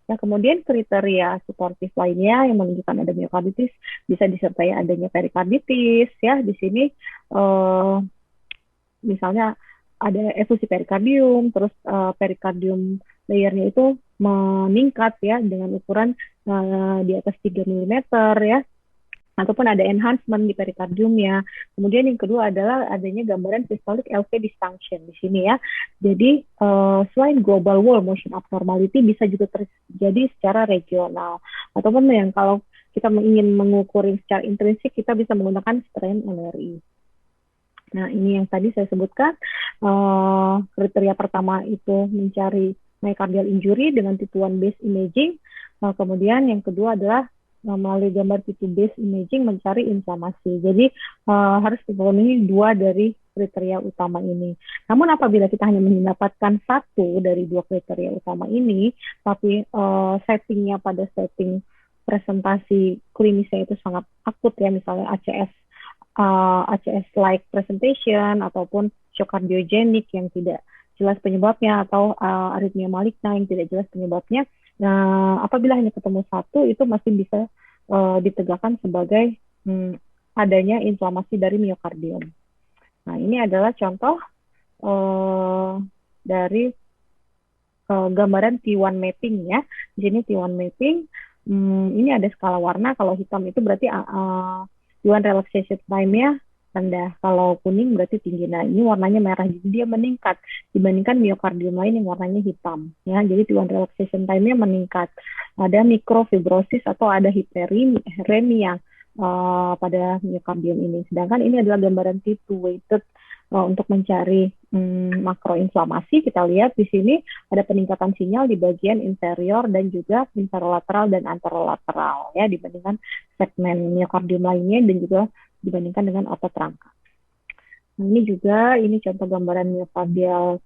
Nah, kemudian kriteria suportif lainnya yang menunjukkan ada myokarditis bisa disertai adanya perikarditis ya. Di sini misalnya ada efusi perikardium, terus perikardium layernya itu meningkat ya dengan ukuran di atas 3 mm ya, ataupun ada enhancement di perikardiumnya. Kemudian yang kedua adalah adanya gambaran systolic LV dysfunction di sini ya. Jadi selain global wall motion abnormality bisa juga terjadi secara regional, ataupun yang kalau kita ingin mengukur secara intrinsik kita bisa menggunakan strain MRI. Nah, ini yang tadi saya sebutkan, kriteria pertama itu mencari myocardial injury dengan T2 based imaging, kemudian yang kedua adalah melalui gambar T2 based imaging mencari inflamasi. Jadi harus dipenuhi 2 dari kriteria utama ini. Namun apabila kita hanya mendapatkan 1 dari 2 kriteria utama ini, tapi settingnya pada setting presentasi klinisnya itu sangat akut ya, misalnya ACS-like presentation ataupun shock cardiogenic yang tidak jelas penyebabnya atau aritmia maligna yang tidak jelas penyebabnya. Nah, apabila hanya ketemu 1 itu masih bisa ditegakkan sebagai adanya inflamasi dari myokardium. Nah, ini adalah contoh dari gambaran T1 mapping ya. Di sini T1 mapping, ini ada skala warna. Kalau hitam itu berarti T1 relaxation time-nya rendah. Kalau kuning berarti tinggi. Nah, ini warnanya merah. Jadi dia meningkat dibandingkan myokardium lain yang warnanya hitam. Ya, jadi T1 relaxation time-nya meningkat. Ada mikrofibrosis atau ada hiperemia pada myokardium ini. Sedangkan ini adalah gambaran T2 weighted untuk mencari makroinflamasi. Kita lihat di sini ada peningkatan sinyal di bagian inferior dan juga inferolateral dan anterolateral ya dibandingkan segmen myokardium lainnya dan juga dibandingkan dengan otot rangka. Nah, ini contoh gambaran myocardial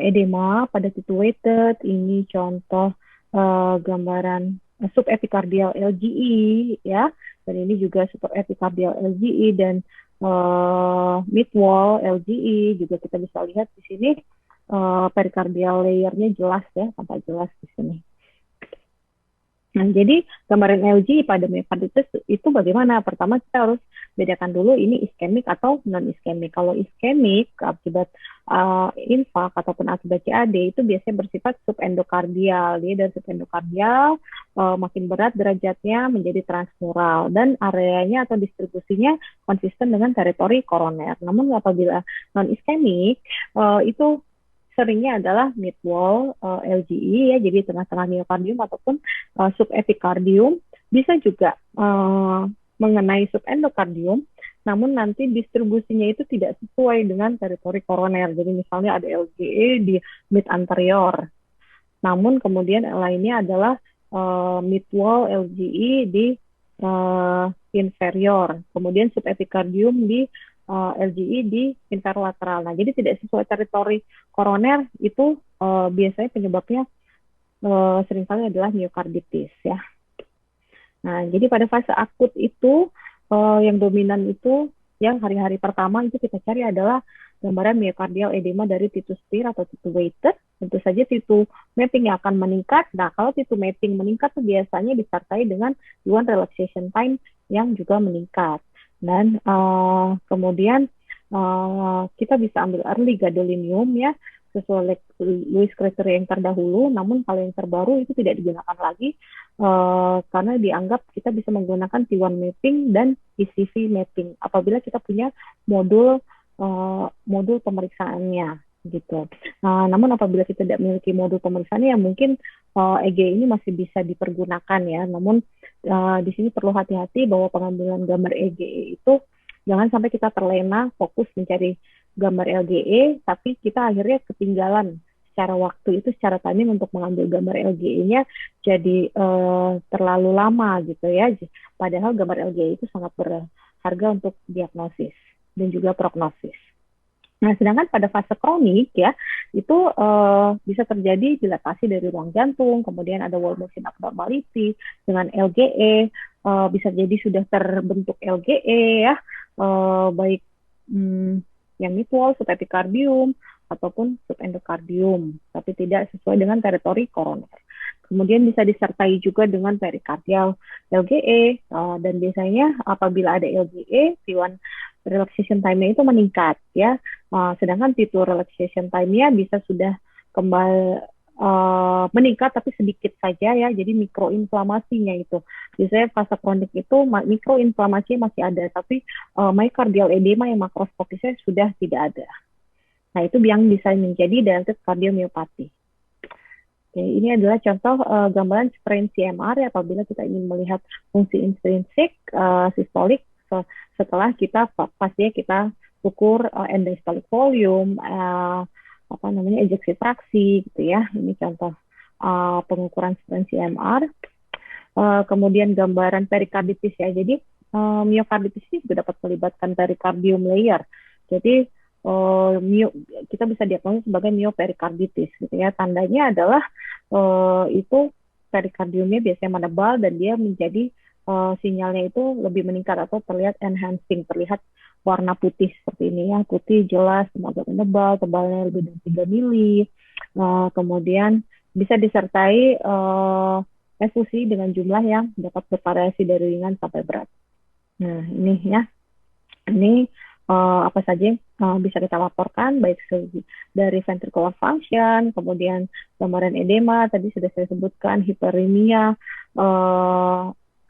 edema pada T2 weighted. Ini contoh gambaran subepicardial LGE ya. Dan ini juga subepicardial LGE dan mid-wall LGE juga kita bisa lihat di sini pericardial layernya jelas ya, tampak jelas di sini. Nah, jadi gambaran LGE pada myokarditis itu bagaimana? Pertama kita harus bedakan dulu ini iskemik atau non-iskemik. Kalau iskemik akibat infak ataupun akibat CAD itu biasanya bersifat subendokardial. Dia dari subendokardial makin berat derajatnya menjadi transmural dan areanya atau distribusinya konsisten dengan teritori koroner. Namun apabila non-iskemik itu seringnya adalah mid-wall LGE ya, jadi tengah-tengah myokardium ataupun subepicardium, bisa juga mengenai subendokardium, namun nanti distribusinya itu tidak sesuai dengan teritori koroner. Jadi misalnya ada LGE di mid anterior, namun kemudian lainnya adalah mid-wall LGE di inferior, kemudian subepikardium di LGI di inferolateral. Nah, jadi tidak sesuai teritori koroner itu biasanya penyebabnya seringkali adalah miokarditis ya. Nah, jadi pada fase akut itu yang dominan itu yang hari-hari pertama itu kita cari adalah gambaran myocardial edema dari Titu Stir atau Titu weighted. Tentu saja Titu mapping yang akan meningkat. Nah, kalau Titu mapping meningkat itu biasanya disertai dengan T1 relaxation time yang juga meningkat. Dan kemudian kita bisa ambil early gadolinium ya, sesuai Lewis kriteria yang terdahulu, namun kalau yang terbaru itu tidak digunakan lagi karena dianggap kita bisa menggunakan T1 mapping dan ECV mapping apabila kita punya modul pemeriksaannya gitu. Namun apabila kita tidak memiliki modul pemeriksaannya, ya mungkin EG ini masih bisa dipergunakan ya. Namun di sini perlu hati-hati bahwa pengambilan gambar EGE itu jangan sampai kita terlena fokus mencari gambar LGE, tapi kita akhirnya ketinggalan secara waktu itu, secara timing untuk mengambil gambar LGE-nya jadi terlalu lama gitu ya. Padahal gambar LGE itu sangat berharga untuk diagnosis dan juga prognosis. Nah, sedangkan pada fase kronik ya, itu bisa terjadi dilatasi dari ruang jantung, kemudian ada wall motion abnormality dengan LGE, bisa jadi sudah terbentuk LGE ya, baik yang midwall, subepikardium, ataupun subendokardium, tapi tidak sesuai dengan teritori koroner. Kemudian bisa disertai juga dengan perikardial LGE, dan biasanya apabila ada LGE, T1 relaxation time-nya itu meningkat ya. Sedangkan T2 relaxation time-nya bisa sudah kembali meningkat tapi sedikit saja ya. Jadi mikroinflamasinya itu. Biasanya fase kronik itu mikroinflamasi masih ada, tapi myocardial edema yang makroskopisnya sudah tidak ada. Nah, itu yang bisa menjadi dilated cardiomyopathy. Oke, ini adalah contoh gambaran strain CMR ya, apabila kita ingin melihat fungsi intrinsik sistolik setelah kita pastinya kita ukur end-diastolic volume, ejeksi fraksi gitu ya. Ini contoh pengukuran strain CMR. Kemudian gambaran perikarditis ya. Jadi myokarditis ini juga dapat melibatkan perikardium layer. Jadi kita bisa diagnosis sebagai myoperikarditis gitu ya. Tandanya adalah itu perikardiumnya biasanya menebal dan dia menjadi sinyalnya itu lebih meningkat atau terlihat enhancing, terlihat warna putih seperti ini ya, putih jelas, agak menebal, tebalnya lebih dari 3 mili. Kemudian bisa disertai efusi dengan jumlah yang dapat bervariasi dari ringan sampai berat. Nah, ini ya. Ini apa saja bisa kita laporkan, baik dari ventricular function, kemudian gambaran edema, tadi sudah saya sebutkan, hiperemia,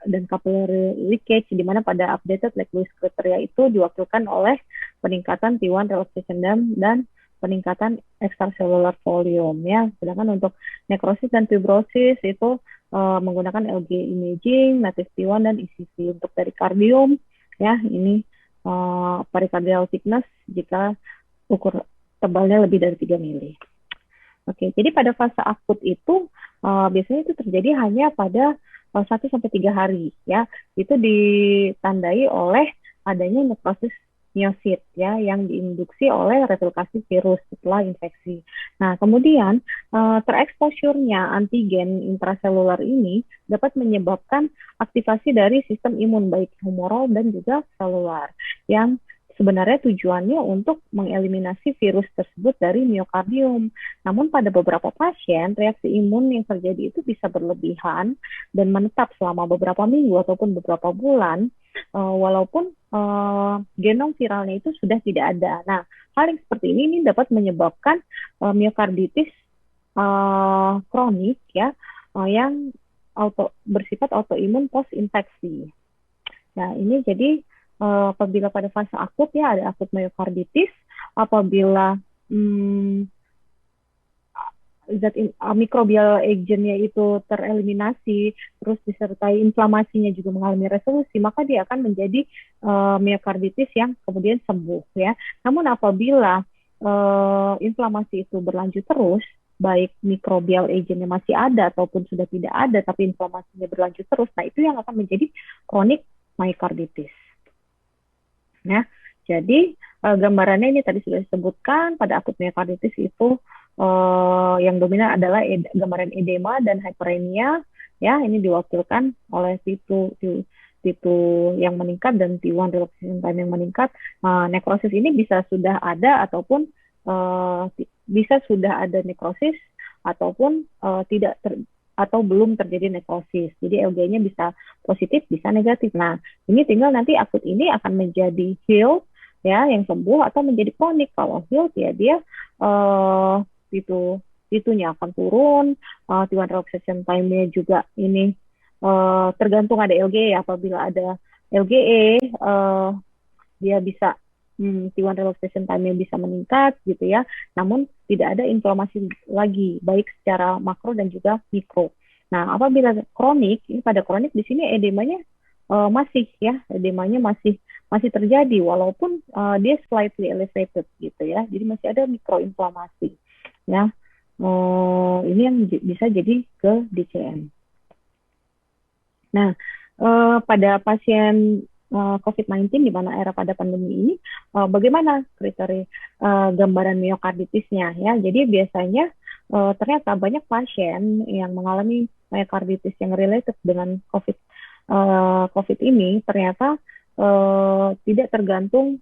dan capillary leakage, di mana pada updated Lewis kriteria itu diwakilkan oleh peningkatan T1 relaxation dan peningkatan extracellular volume ya. Sedangkan untuk nekrosis dan fibrosis itu menggunakan LG imaging, native T1 dan ECG. Untuk perikardium ya, ini pericardial thickness jika ukur tebalnya lebih dari 3 mili. Oke, jadi pada fase akut itu biasanya itu terjadi hanya pada 1-3 hari ya. Itu ditandai oleh adanya nekrosis miosit ya yang diinduksi oleh replikasi virus setelah infeksi. Nah, kemudian tereksposurnya antigen intraseluler ini dapat menyebabkan aktivasi dari sistem imun baik humoral dan juga selular yang sebenarnya tujuannya untuk mengeliminasi virus tersebut dari miokardium. Namun pada beberapa pasien, reaksi imun yang terjadi itu bisa berlebihan dan menetap selama beberapa minggu ataupun beberapa bulan, walaupun genom viralnya itu sudah tidak ada. Nah, hal yang seperti ini dapat menyebabkan miokarditis kronik ya, yang bersifat autoimun post-infeksi. Nah, ini jadi apabila pada fase akut ya ada akut myokarditis, apabila zat mikrobial agentnya itu tereliminasi, terus disertai inflamasinya juga mengalami resolusi, maka dia akan menjadi myokarditis yang kemudian sembuh ya. Namun apabila inflamasi itu berlanjut terus, baik mikrobial agentnya masih ada ataupun sudah tidak ada, tapi inflamasinya berlanjut terus, nah itu yang akan menjadi kronik myokarditis. Ya, jadi gambarannya ini tadi sudah disebutkan pada akut myokarditis itu yang dominan adalah gambaran edema dan hyperemia. Ya, ini diwakilkan oleh T2 yang meningkat dan T1 relaxation time yang meningkat. Nekrosis ini bisa sudah ada ataupun bisa sudah ada nekrosis ataupun tidak atau belum terjadi nekrosis. Jadi LG-nya bisa positif, bisa negatif. Nah, ini tinggal nanti akut ini akan menjadi heal, ya, yang sembuh, atau menjadi kronik. Kalau heal, ya dia itunya akan turun, T1 relaxation time-nya juga ini tergantung ada LGE. Apabila ada LGE, dia bisa T1 relaxation time-nya bisa meningkat gitu ya. Namun tidak ada inflamasi lagi, baik secara makro dan juga mikro. Nah, apabila kronik, ini pada kronik di sini edemanya masih ya, edemanya masih terjadi walaupun dia slightly elevated gitu ya. Jadi masih ada mikroinflamasi ya. Ini yang bisa jadi ke DCM. Nah, pada pasien COVID-19 di mana era pada pandemi ini, bagaimana kriteria gambaran myokarditisnya ya? Jadi biasanya ternyata banyak pasien yang mengalami myokarditis yang related dengan COVID ini ternyata tidak tergantung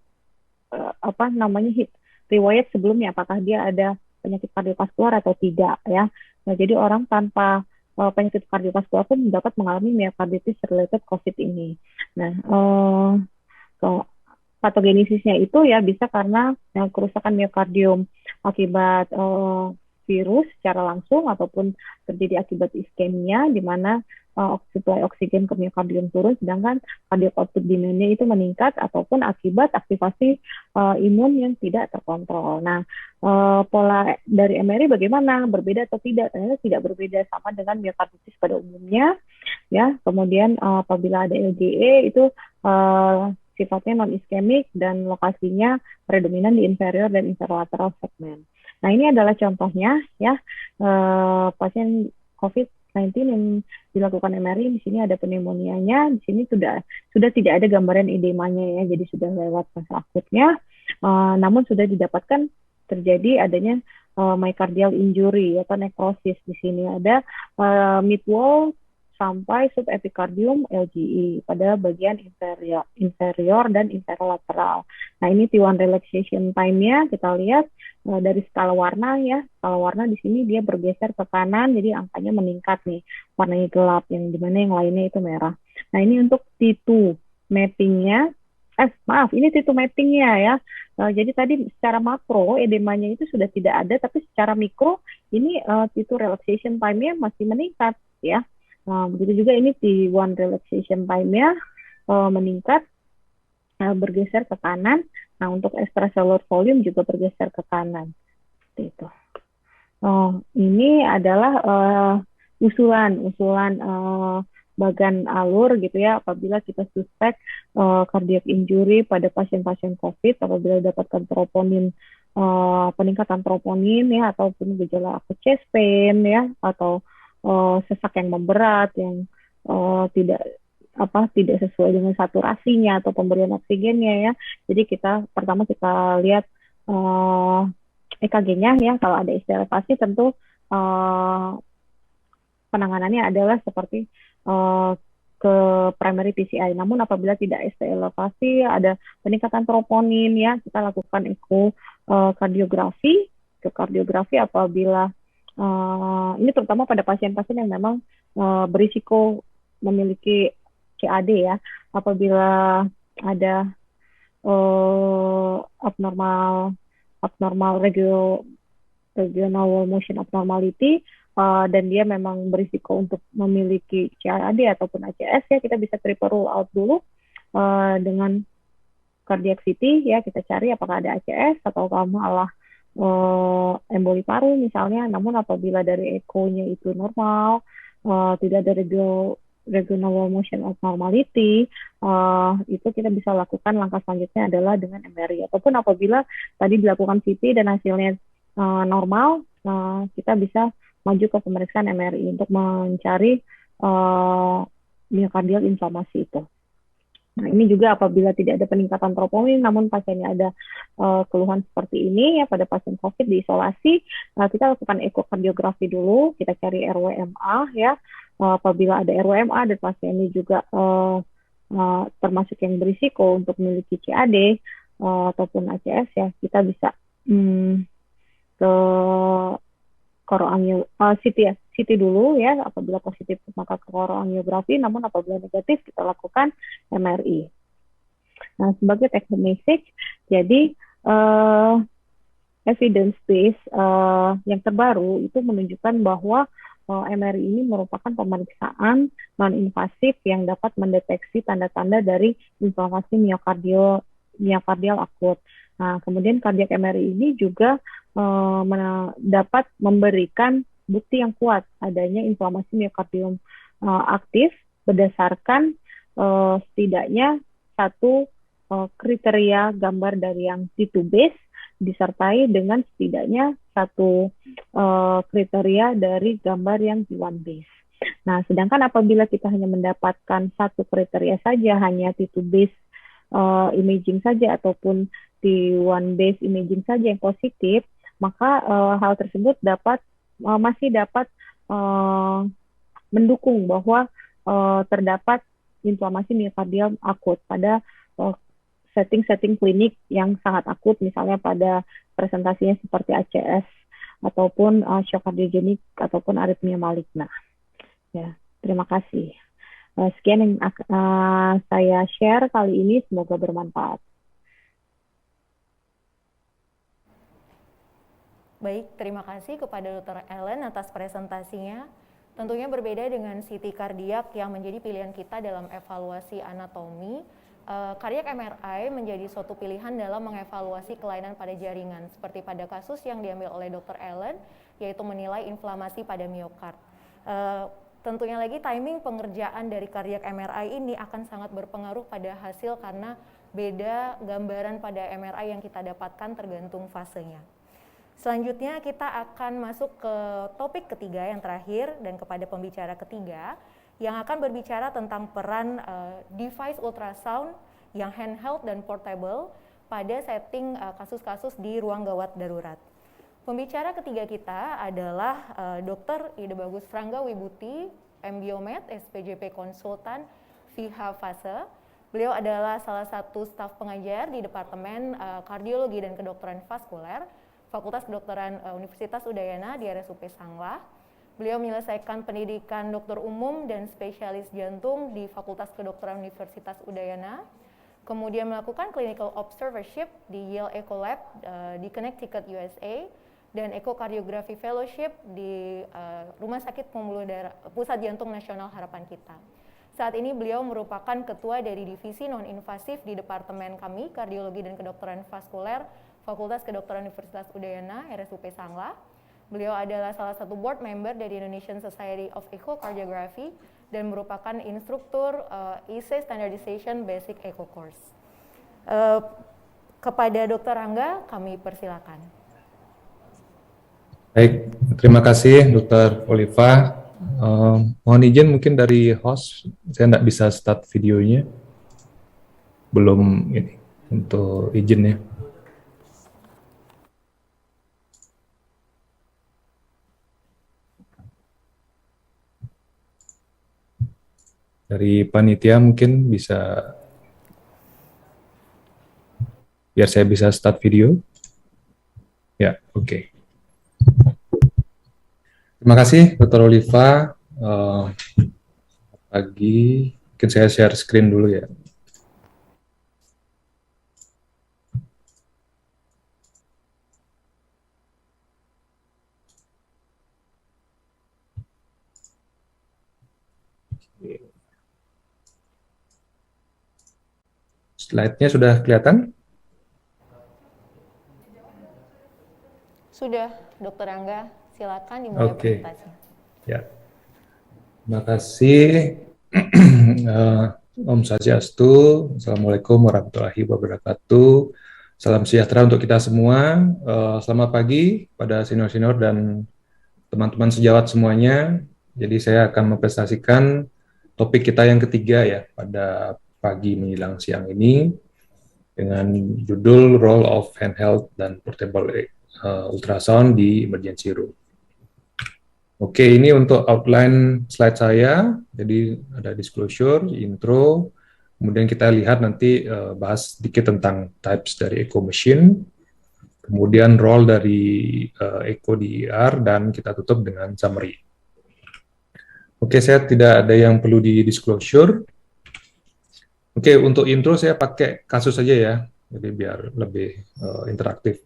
riwayat sebelumnya, apakah dia ada penyakit kardiovaskular atau tidak ya. Nah, jadi orang tanpa penyakit kardiovaskular pun dapat mengalami myokarditis related COVID ini. Nah, patogenesisnya itu ya bisa karena kerusakan myokardium akibat virus secara langsung ataupun terjadi akibat iskemia di mana suplai oksigen ke myokardium turun sedangkan cardiac output demand-nya itu meningkat ataupun akibat aktivasi imun yang tidak terkontrol. Nah, pola dari MRI bagaimana? Berbeda atau tidak? Ternyata tidak berbeda, sama dengan myokarditis pada umumnya ya. Kemudian apabila ada LGE itu sifatnya non-iskemik dan lokasinya predominan di inferior dan inferolateral segment. Nah, ini adalah contohnya ya, pasien COVID-19 yang dilakukan MRI. Di sini ada pneumonianya, di sini sudah tidak ada gambaran edemanya ya, jadi sudah lewat fase akutnya, namun sudah didapatkan terjadi adanya myocardial injury atau necrosis. Di sini ada mid wall sampai subepicardium LGE pada bagian inferior dan inferolateral. Nah, ini T1 relaxation time-nya kita lihat dari skala warna ya. Skala warna di sini dia bergeser ke kanan, jadi angkanya meningkat nih, warnanya gelap, yang dimana yang lainnya itu merah. Nah, ini untuk T2 mapping-nya. Ini T2 mapping-nya ya. Jadi tadi secara makro edemanya itu sudah tidak ada, tapi secara mikro ini T2 relaxation time-nya masih meningkat ya. Begitu juga ini T1 relaxation time-nya meningkat, bergeser ke kanan. Nah, untuk extracellular volume juga bergeser ke kanan. Seperti itu. Ini adalah usulan bagan alur gitu ya, apabila kita suspek cardiac injury pada pasien-pasien COVID, apabila dapatkan troponin, peningkatan troponin ya, ataupun gejala akut chest pain ya, atau sesak yang memberat yang tidak sesuai dengan saturasinya atau pemberian oksigennya ya. Jadi pertama kita lihat EKG-nya ya. Kalau ada ST elevasi tentu penanganannya adalah seperti ke primary PCI. Namun apabila tidak ST elevasi, ada peningkatan troponin ya, kita lakukan kardiografi apabila ini terutama pada pasien-pasien yang memang berisiko memiliki CAD ya. Apabila ada abnormal regional wall motion abnormality dan dia memang berisiko untuk memiliki CAD ataupun ACS ya, kita bisa triple rule out dulu dengan cardiac CT ya, kita cari apakah ada ACS atau malah emboli paru misalnya. Namun apabila dari echo-nya itu normal, tidak ada regional wall motion abnormality, itu kita bisa lakukan langkah selanjutnya adalah dengan MRI. Ataupun apabila tadi dilakukan CT dan hasilnya normal, kita bisa maju ke pemeriksaan MRI untuk mencari myocardial inflamasi itu. Nah, ini juga apabila tidak ada peningkatan troponin, namun pasiennya ada keluhan seperti ini ya pada pasien COVID diisolasi, kita lakukan ekokardiografi dulu, kita cari RWMA ya. Apabila ada RWMA dan pasien ini juga termasuk yang berisiko untuk memiliki CAD ataupun ACS ya, kita bisa ke CT dulu ya, apabila positif maka ke koroangiografi, namun apabila negatif kita lakukan MRI. Nah, sebagai take home message, jadi evidence base yang terbaru itu menunjukkan bahwa MRI ini merupakan pemeriksaan non-invasif yang dapat mendeteksi tanda-tanda dari inflamasi miokardial akut. Nah, kemudian cardiac MRI ini juga dapat memberikan bukti yang kuat adanya inflamasi miokardium aktif berdasarkan setidaknya satu kriteria gambar dari yang T2 base disertai dengan setidaknya satu kriteria dari gambar yang T1 base. Nah, sedangkan apabila kita hanya mendapatkan satu kriteria saja, hanya T2 base imaging saja ataupun T1 base imaging saja yang positif, maka hal tersebut masih dapat mendukung bahwa terdapat inflamasi miokardial akut pada setting-setting klinik yang sangat akut, misalnya pada presentasinya seperti ACS ataupun shock kardiogenik ataupun aritmia maligna. Ya, terima kasih. Sekian yang saya share kali ini, semoga bermanfaat. Baik, terima kasih kepada Dr. Ellen atas presentasinya. Tentunya berbeda dengan CT kardiak yang menjadi pilihan kita dalam evaluasi anatomi. Cardiac MRI menjadi suatu pilihan dalam mengevaluasi kelainan pada jaringan, seperti pada kasus yang diambil oleh Dr. Ellen, yaitu menilai inflamasi pada miokard. Tentunya lagi timing pengerjaan dari cardiac MRI ini akan sangat berpengaruh pada hasil karena beda gambaran pada MRI yang kita dapatkan tergantung fasenya. Selanjutnya kita akan masuk ke topik ketiga yang terakhir dan kepada pembicara ketiga yang akan berbicara tentang peran device ultrasound yang handheld dan portable pada setting kasus-kasus di ruang gawat darurat. Pembicara ketiga kita adalah Dr. Ida Bagus Frangga Wibuti, MBiomed, SPJP Konsultan, VH Fase. Beliau adalah salah satu staf pengajar di Departemen Kardiologi dan Kedokteran Vaskuler, Fakultas Kedokteran Universitas Udayana di RSUP Sanglah. Beliau menyelesaikan pendidikan dokter umum dan spesialis jantung di Fakultas Kedokteran Universitas Udayana. Kemudian melakukan clinical observership di Yale Echo Lab di Connecticut, USA, dan Echocardiography Fellowship di Rumah Sakit Pembuluh Darah Pusat Jantung Nasional Harapan Kita. Saat ini beliau merupakan ketua dari divisi non-invasif di departemen kami, Kardiologi dan Kedokteran Vaskuler, Fakultas Kedokteran Universitas Udayana, RSUP Sanglah. Beliau adalah salah satu board member dari Indonesian Society of Echocardiography dan merupakan instruktur IC Standardization Basic Echo Course. Kepada Dr. Rangga, kami persilakan. Baik, terima kasih Dr. Oliva. Mohon izin mungkin dari host, saya tidak bisa start videonya. Belum ini untuk izinnya. Dari panitia mungkin bisa, biar saya bisa start video. Ya, oke. Terima kasih Dr. Oliva. Pagi, mungkin saya share screen dulu ya. Slide-nya sudah kelihatan? Sudah, Dr. Rangga, silakan dimulai presentasinya. Ya, terima kasih. Om Swastiastu, Assalamualaikum warahmatullahi wabarakatuh. Salam sejahtera untuk kita semua. Selamat pagi pada senior-senior dan teman-teman sejawat semuanya. Jadi saya akan mempresentasikan topik kita yang ketiga ya pada pagi menjelang siang ini dengan judul Role of Handheld dan Portable Ultrasound di Emergency Room. Oke, ini untuk outline slide saya. Jadi ada disclosure, intro, kemudian kita lihat nanti bahas sedikit tentang types dari echo machine, kemudian role dari echo di ER, dan kita tutup dengan summary. Oke, saya tidak ada yang perlu di disclosure. Oke, untuk intro saya pakai kasus saja ya, jadi biar lebih interaktif.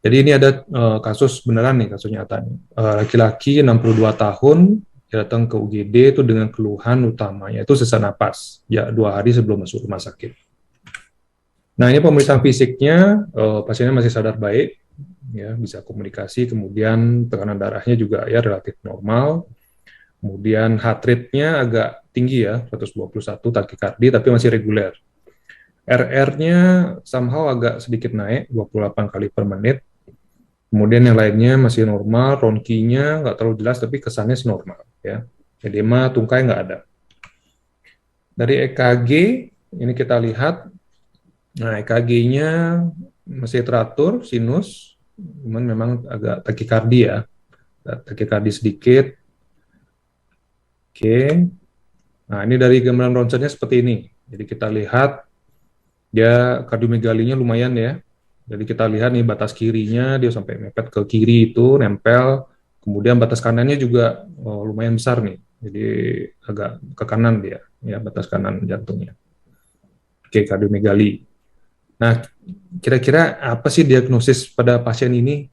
Jadi ini ada kasus beneran nih, kasus nyata nih. Laki-laki 62 tahun, dia datang ke UGD itu dengan keluhan utamanya itu sesak napas, ya 2 hari sebelum masuk rumah sakit. Nah ini pemeriksaan fisiknya, pasiennya masih sadar baik, ya bisa komunikasi, kemudian tekanan darahnya juga ya relatif normal, kemudian heart rate-nya agak tinggi ya, 121 takikardi, tapi masih reguler. RR-nya somehow agak sedikit naik, 28 kali per menit. Kemudian yang lainnya masih normal, ronkinya nggak terlalu jelas, tapi kesannya sih normal. Ya. Edema tungkai nggak ada. Dari EKG, ini kita lihat, nah EKG-nya masih teratur, sinus, cuman memang agak takikardi ya, takikardi sedikit. Oke, nah ini dari gambaran ronsennya seperti ini. Jadi kita lihat, dia kardiomegalinya lumayan ya. Jadi kita lihat nih batas kirinya dia sampai mepet ke kiri itu nempel, kemudian batas kanannya juga lumayan besar nih, jadi agak ke kanan dia, ya batas kanan jantungnya. Oke, kardiomegali. Nah, kira-kira apa sih diagnosis pada pasien ini?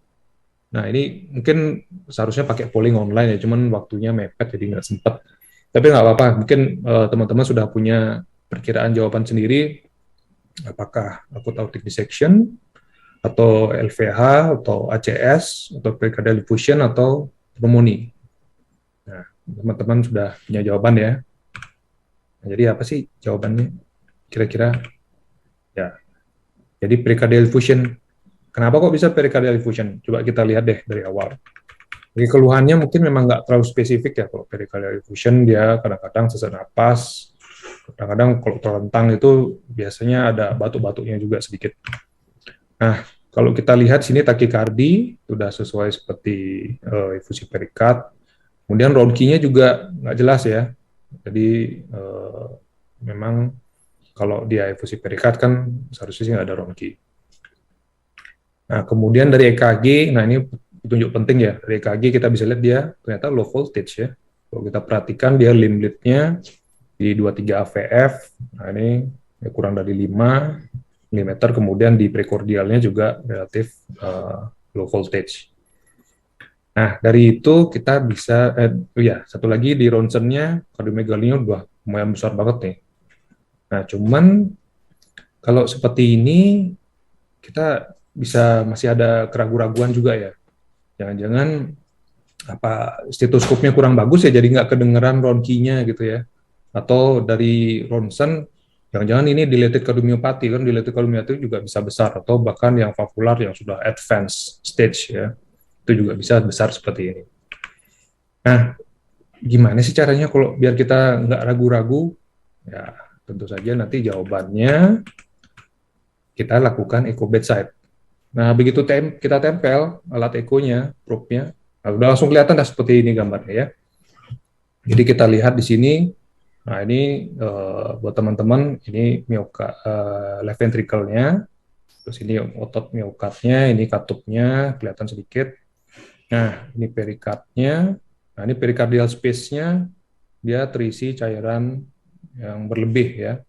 Nah, ini mungkin seharusnya pakai polling online ya, cuman waktunya mepet jadi nggak sempat. Tapi nggak apa-apa, mungkin teman-teman sudah punya perkiraan jawaban sendiri, apakah acute aortic dissection, atau LVH, atau ACS, atau pericardial effusion, atau pneumonia. Nah, teman-teman sudah punya jawaban ya. Nah, jadi apa sih jawabannya? Kira-kira ya. Jadi pericardial effusion. Kenapa kok bisa pericardial effusion? Coba kita lihat deh dari awal. Jadi keluhannya mungkin memang nggak terlalu spesifik ya. Kalau pericardial effusion dia kadang-kadang sesak napas, kadang-kadang kalau terlentang itu biasanya ada batuk-batuknya juga sedikit. Nah, kalau kita lihat sini takikardi sudah sesuai seperti infusi perikard. Kemudian ronkinya juga nggak jelas ya. Jadi memang kalau dia infusi perikard kan seharusnya sih nggak ada ronki. Nah, kemudian dari EKG, nah ini petunjuk penting ya. Dari EKG kita bisa lihat dia ternyata low voltage ya. Kalau kita perhatikan dia limb lead-nya di 23 AVF. Nah, ini kurang dari 5 mm, kemudian di prekordialnya juga relatif low voltage. Nah, dari itu kita bisa, satu lagi di ronsennya, kardiomegalinya udah lumayan besar banget nih. Nah, cuman kalau seperti ini, kita bisa masih ada keraguan-raguan juga ya. Jangan-jangan apa stetoskopnya kurang bagus ya, jadi nggak kedengeran ronkinya gitu ya. Atau dari ronsen, jangan-jangan ini dilated cardiomyopathy, kan dilated cardiomyopathy juga bisa besar, atau bahkan yang valvular yang sudah advanced stage ya, itu juga bisa besar seperti ini. Nah, gimana sih caranya kalau biar kita nggak ragu-ragu? Ya, tentu saja nanti jawabannya kita lakukan echo bedside. Nah, begitu kita tempel alat ekonya, probe-nya, nah, udah langsung kelihatan dah seperti ini gambarnya ya. Jadi kita lihat di sini. Nah, ini buat teman-teman, ini left ventricle-nya, terus ini otot miokardnya, ini katupnya, kelihatan sedikit. Nah, ini perikardnya, nah ini pericardial space-nya, dia terisi cairan yang berlebih ya.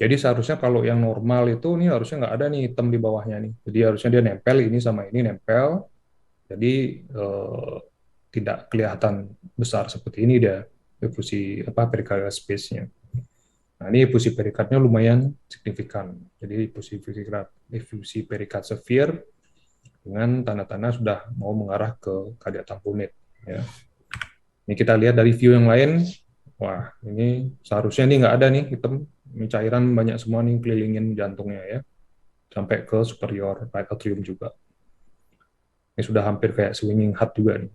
Jadi seharusnya kalau yang normal itu, ini harusnya nggak ada nih hitam di bawahnya nih. Jadi harusnya dia nempel, ini sama ini nempel, jadi tidak kelihatan besar seperti ini dia. Infusi pericardial space-nya. Nah, ini infusi perikardnya lumayan signifikan. Jadi infusi perikard severe dengan tanda-tanda sudah mau mengarah ke cardiac tamponade. Ya. Ini kita lihat dari view yang lain. Wah, ini seharusnya ini nggak ada nih hitam. Ini cairan banyak semua nih kelilingin jantungnya ya. Sampai ke superior right atrium juga. Ini sudah hampir kayak swinging heart juga nih.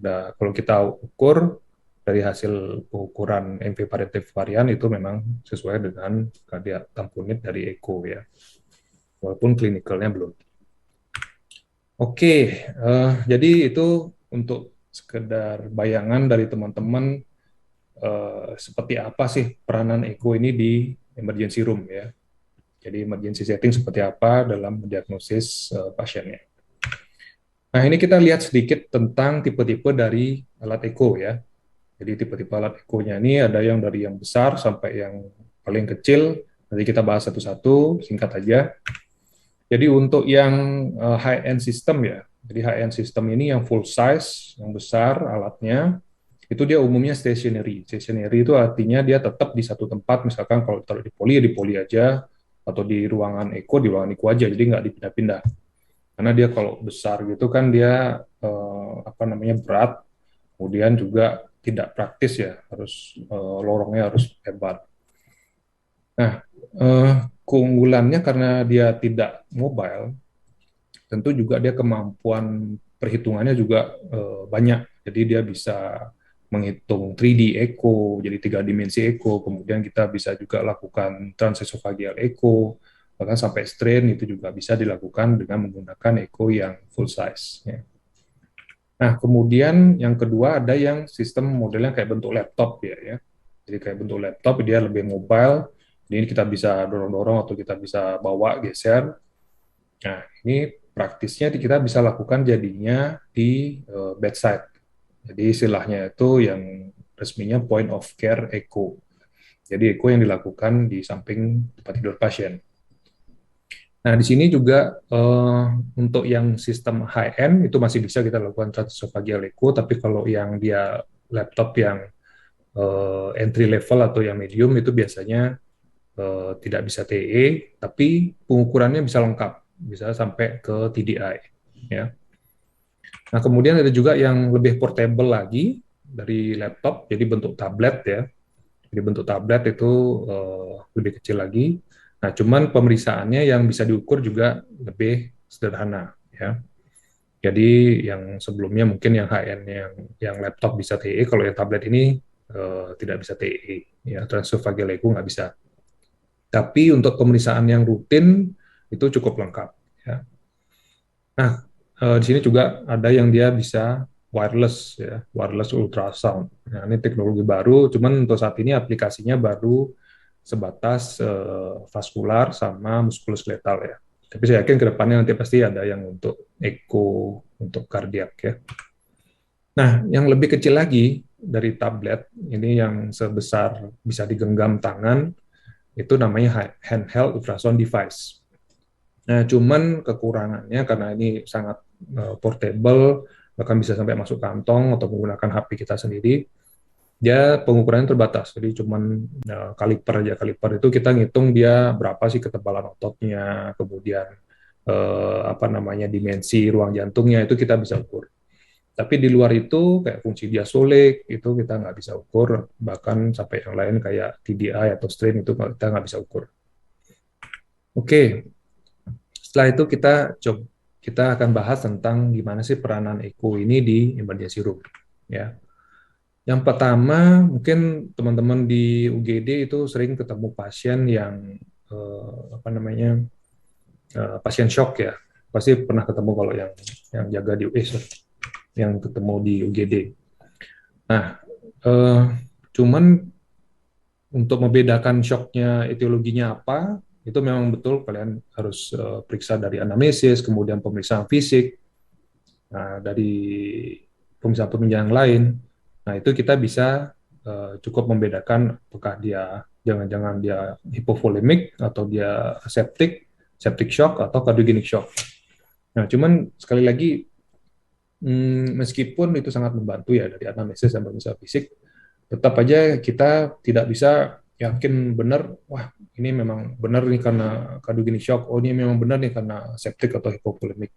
Nah, kalau kita ukur dari hasil pengukuran invariant varian itu memang sesuai dengan cardiac tamponade dari echo ya, walaupun klinikalnya belum. Oke, jadi itu untuk sekedar bayangan dari teman-teman seperti apa sih peranan echo ini di emergency room ya. Jadi emergency setting seperti apa dalam mendiagnosis pasiennya. Nah, ini kita lihat sedikit tentang tipe-tipe dari alat echo ya. Jadi tipe-tipe alat echo-nya ini ada yang dari yang besar sampai yang paling kecil. Nanti kita bahas satu-satu, singkat aja. Jadi untuk yang high-end system ya, jadi high-end system ini yang full size, yang besar alatnya, itu dia umumnya stationary. Stationary itu artinya dia tetap di satu tempat, misalkan kalau taruh di poli, ya di poli aja, atau di ruangan echo aja, jadi nggak dipindah-pindah. Karena dia kalau besar gitu kan dia berat, kemudian juga tidak praktis ya, harus lorongnya harus hebat. Nah, keunggulannya karena dia tidak mobile, tentu juga dia kemampuan perhitungannya juga banyak. Jadi dia bisa menghitung 3D echo, jadi 3 dimensi echo, kemudian kita bisa juga lakukan transesophageal echo, bahkan sampai strain itu juga bisa dilakukan dengan menggunakan echo yang full size. Ya. Nah, kemudian yang kedua ada yang sistem modelnya kayak bentuk laptop ya. Jadi kayak bentuk laptop, dia lebih mobile. Ini kita bisa dorong-dorong atau kita bisa bawa, geser. Nah, ini praktisnya kita bisa lakukan jadinya di bedside. Jadi istilahnya itu yang resminya point of care echo. Jadi echo yang dilakukan di samping tempat tidur pasien. Nah, di sini juga untuk yang sistem high end itu masih bisa kita lakukan transesophageal echo, tapi kalau yang dia laptop yang entry level atau yang medium itu biasanya tidak bisa TE, tapi pengukurannya bisa lengkap, bisa sampai ke TDI. Ya. Nah, kemudian ada juga yang lebih portable lagi dari laptop, jadi bentuk tablet ya. Jadi bentuk tablet itu lebih kecil lagi. Nah, cuman pemeriksaannya yang bisa diukur juga lebih sederhana ya. Jadi yang sebelumnya mungkin yang HN yang laptop bisa TE, kalau yang tablet ini tidak bisa TE, ya transesophageal echo nggak bisa. Tapi untuk pemeriksaan yang rutin itu cukup lengkap. Ya. Nah, di sini juga ada yang dia bisa wireless, ya, wireless ultrasound. Nah, ini teknologi baru, cuman untuk saat ini aplikasinya baru sebatas vaskular sama muskuloskeletal ya. Tapi saya yakin ke depannya nanti pasti ada yang untuk echo, untuk kardiak ya. Nah, yang lebih kecil lagi dari tablet, ini yang sebesar bisa digenggam tangan, itu namanya handheld ultrasound device. Nah, cuman kekurangannya karena ini sangat portable, bahkan bisa sampai masuk kantong atau menggunakan HP kita sendiri, dia pengukurannya terbatas. Jadi cuman kaliper aja. Kaliper itu kita ngitung dia berapa sih ketebalan ototnya, kemudian dimensi ruang jantungnya itu kita bisa ukur. Tapi di luar itu kayak fungsi diastolik itu kita nggak bisa ukur, bahkan sampai yang lain kayak TDI atau strain itu kita nggak bisa ukur. Oke, setelah itu kita akan bahas tentang gimana sih peranan echo ini di emergency room. Ya, yang pertama mungkin teman-teman di UGD itu sering ketemu pasien yang pasien shock ya. Pasti pernah ketemu kalau yang jaga di yang ketemu di UGD. Nah, cuman untuk membedakan shocknya etiologinya apa, itu memang betul kalian harus periksa dari anamnesis, kemudian pemeriksaan fisik, nah, dari pemeriksaan yang lain. Nah, itu kita bisa cukup membedakan apakah dia jangan-jangan dia hipovolemik atau dia septic shock atau cardiogenic shock. Nah, cuman sekali lagi meskipun itu sangat membantu ya dari anamnesis dan pemeriksaan fisik, tetap aja kita tidak bisa yakin benar, wah ini memang benar nih karena cardiogenic shock, oh ini memang benar nih karena septic atau hipovolemik.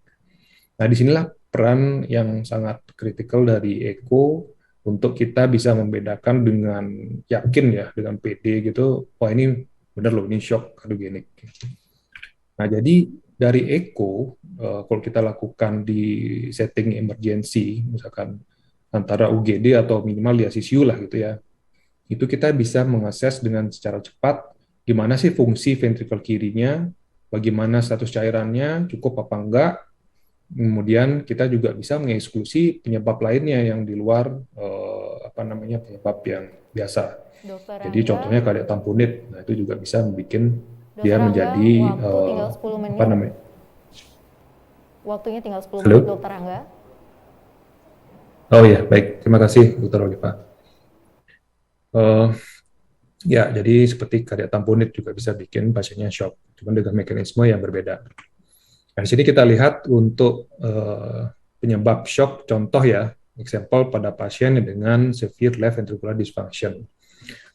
Nah, disinilah peran yang sangat kritikal dari echo untuk kita bisa membedakan dengan yakin ya, dengan PD gitu, wah ini benar loh, ini shock cardiogenic. Nah, jadi dari echo, kalau kita lakukan di setting emergency, misalkan antara UGD atau minimal di ICU lah gitu ya. Itu kita bisa mengakses dengan secara cepat gimana sih fungsi ventrikel kirinya, bagaimana status cairannya, cukup apa enggak. Kemudian kita juga bisa mengeksklusi penyebab lainnya yang di luar penyebab yang biasa. Dokter Jadi Rangga, contohnya kayak tamponit, nah itu juga bisa membuat dia Dokter Rangga, menjadi waktu tinggal 10 menit. apa namanya? Waktunya tinggal 10 Halo? menit, Dokter Rangga. Oh ya, baik. Terima kasih, Dr. Oliva. Ya, jadi seperti kardiak tamponit juga bisa bikin pasiennya shock, cuma dengan mekanisme yang berbeda. Nah, di sini kita lihat untuk penyebab shock, contoh ya, example pada pasien dengan severe left ventricular dysfunction.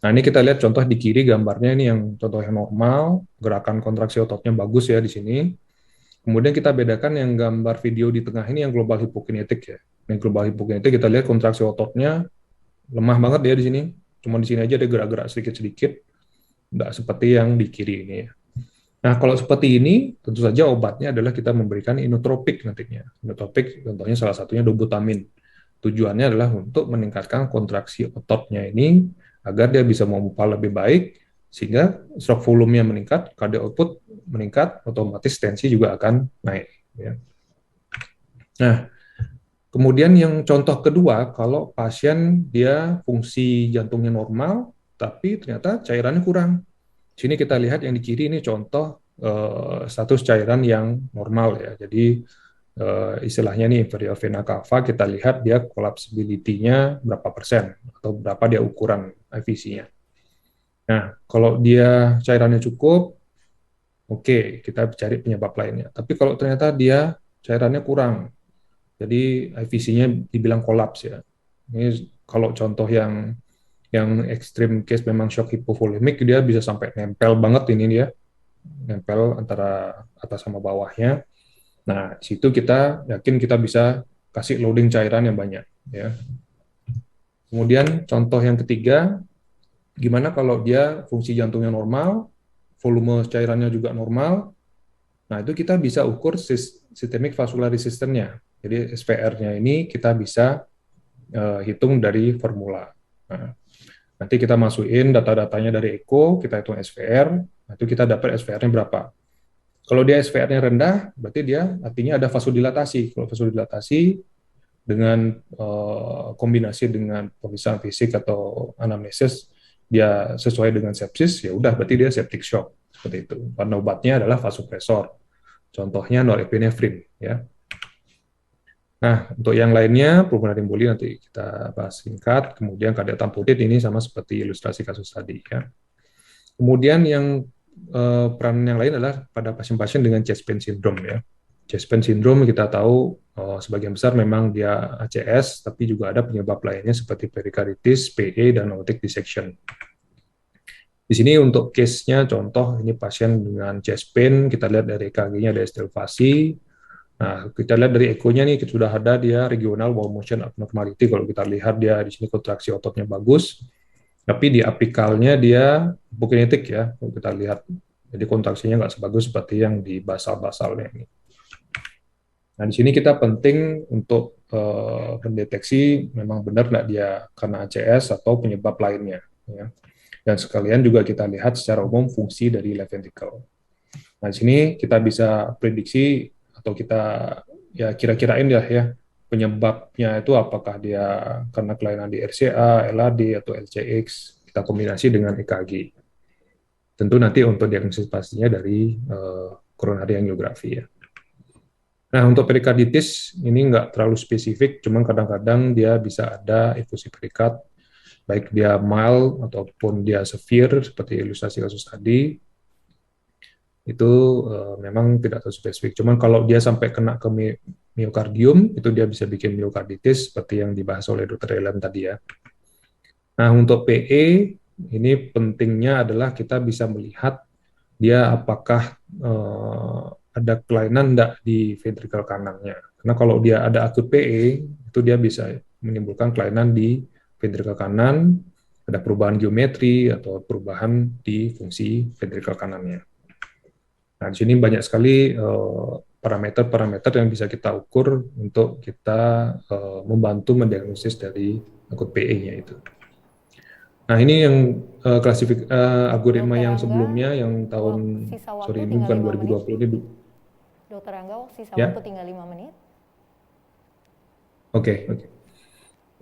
Nah, ini kita lihat contoh di kiri gambarnya ini yang contoh yang normal, gerakan kontraksi ototnya bagus ya di sini. Kemudian kita bedakan yang gambar video di tengah ini yang global hipokinetik ya. Yang global hipokinetik kita lihat kontraksi ototnya lemah banget ya di sini. Cuma di sini aja ada gerak-gerak sedikit-sedikit, nggak seperti yang di kiri ini ya. Nah, kalau seperti ini, tentu saja obatnya adalah kita memberikan inotropik nantinya. Inotropik contohnya salah satunya dobutamin. Tujuannya adalah untuk meningkatkan kontraksi ototnya ini agar dia bisa memompa lebih baik, sehingga stroke volume-nya meningkat, cardiac output meningkat, otomatis tensi juga akan naik. Ya. Nah, kemudian yang contoh kedua, kalau pasien dia fungsi jantungnya normal, tapi ternyata cairannya kurang. Sini kita lihat yang di kiri ini contoh status cairan yang normal ya. Jadi istilahnya nih inferior vena cava, kita lihat dia collapsibility-nya berapa persen atau berapa dia ukuran IVC-nya. Nah, kalau dia cairannya cukup, oke, kita cari penyebab lainnya. Tapi kalau ternyata dia cairannya kurang, jadi IVC-nya dibilang kolaps ya. Ini kalau contoh yang ekstrim case memang shock hipovolemik, dia bisa sampai nempel banget ini dia, nempel antara atas sama bawahnya. Nah, di situ kita yakin kita bisa kasih loading cairan yang banyak ya. Kemudian contoh yang ketiga, gimana kalau dia fungsi jantungnya normal, volume cairannya juga normal. Nah, itu kita bisa ukur systemic vascular resistance-nya. Jadi SVR-nya ini kita bisa hitung dari formula. Nah, nanti kita masukin data-datanya dari echo, kita hitung SVR, nah itu kita dapat SVR-nya berapa. Kalau dia SVR-nya rendah, berarti dia artinya ada vasodilatasi. Kalau vasodilatasi dengan kombinasi dengan pemeriksaan fisik atau anamnesis, dia sesuai dengan sepsis, ya udah berarti dia septic shock. Seperti itu. Karena obatnya adalah vasopresor. Contohnya norepinephrine. Ya. Nah, untuk yang lainnya, pulmonar emboli nanti kita bahas singkat. Kemudian kardiak tamponit ini sama seperti ilustrasi kasus tadi. Ya. Kemudian yang peran yang lain adalah pada pasien-pasien dengan chest pain syndrome. Ya. Chest pain syndrome kita tahu sebagian besar memang dia ACS, tapi juga ada penyebab lainnya seperti perikarditis, PE, dan aortic dissection. Di sini untuk case-nya, contoh ini pasien dengan chest pain, kita lihat dari EKG-nya ada estelvasi. Nah, kita lihat dari echo-nya nih, sudah ada dia regional wall motion abnormality. Kalau kita lihat dia di sini kontraksi ototnya bagus, tapi di apikalnya dia hipokinetik ya, kalau kita lihat. Jadi kontraksinya nggak sebagus seperti yang di basal-basalnya ini. Nah, di sini kita penting untuk mendeteksi memang benar nggak dia karena ACS atau penyebab lainnya. Ya. Dan sekalian juga kita lihat secara umum fungsi dari left ventricle. Nah, di sini kita bisa prediksi atau kita ya kira-kirain ya penyebabnya itu apakah dia karena kelainan di RCA, LAD, atau LCX, kita kombinasi dengan EKG. Tentu nanti untuk diagnosis pastinya dari coronary angiografi ya. Nah, untuk perikarditis ini nggak terlalu spesifik, cuman kadang-kadang dia bisa ada efusi perikard, baik dia mild ataupun dia severe, seperti ilustrasi kasus tadi, itu memang tidak terlalu spesifik. Cuman kalau dia sampai kena ke miokardium, itu dia bisa bikin miokarditis, seperti yang dibahas oleh Dr. Elan tadi ya. Nah, untuk PE, ini pentingnya adalah kita bisa melihat dia apakah ada kelainan enggak di ventrikel kanannya. Karena kalau dia ada akut PE, itu dia bisa menimbulkan kelainan di ventrikel kanan, ada perubahan geometri atau perubahan di fungsi ventrikel kanannya. Nah, di sini banyak sekali parameter-parameter yang bisa kita ukur untuk kita membantu mendiagnosis dari akut PE-nya itu. Nah, ini yang algoritma Dokter yang Angga, sebelumnya yang sisa sorry waktu ini tinggal bukan 5 menit. 2020 ini. Dokter Angga, sisa Ya. waktu tinggal 5 menit. Oke.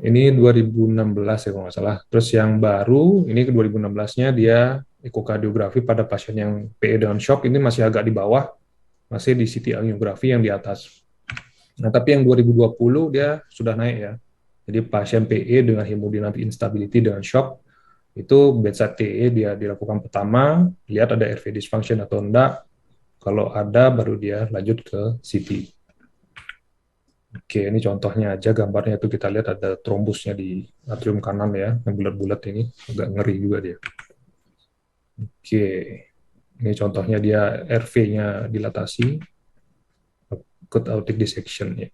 Ini 2016 ya kalau nggak salah. Terus yang baru, ini ke 2016-nya dia ekokardiografi pada pasien yang PE dengan shock, ini masih agak di bawah, masih di CT angiografi yang di atas. Nah, tapi yang 2020 dia sudah naik ya. Jadi pasien PE dengan hemodynamic instability dengan shock, itu bedside TE dia dilakukan pertama, lihat ada RV dysfunction atau enggak. Kalau ada, baru dia lanjut ke CT. Oke, ini contohnya aja gambarnya itu kita lihat ada trombusnya di atrium kanan ya, yang bulat-bulat ini, agak ngeri juga dia. Oke, ini contohnya dia RV-nya dilatasi, acute aortic dissection ya.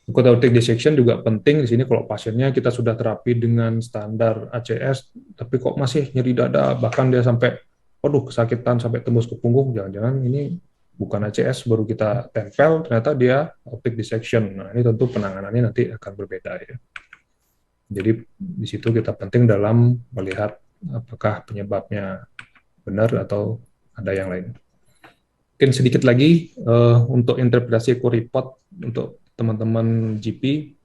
Acute aortic dissection juga penting di sini kalau pasiennya kita sudah terapi dengan standar ACS, tapi kok masih nyeri dada, bahkan dia sampai, waduh kesakitan sampai tembus ke punggung, jangan-jangan ini bukan ACS, baru kita tempel, ternyata dia aortic dissection. Nah, ini tentu penanganannya nanti akan berbeda ya. Jadi di situ kita penting dalam melihat apakah penyebabnya benar atau ada yang lain. Mungkin sedikit lagi untuk interpretasi echo report untuk teman-teman GP,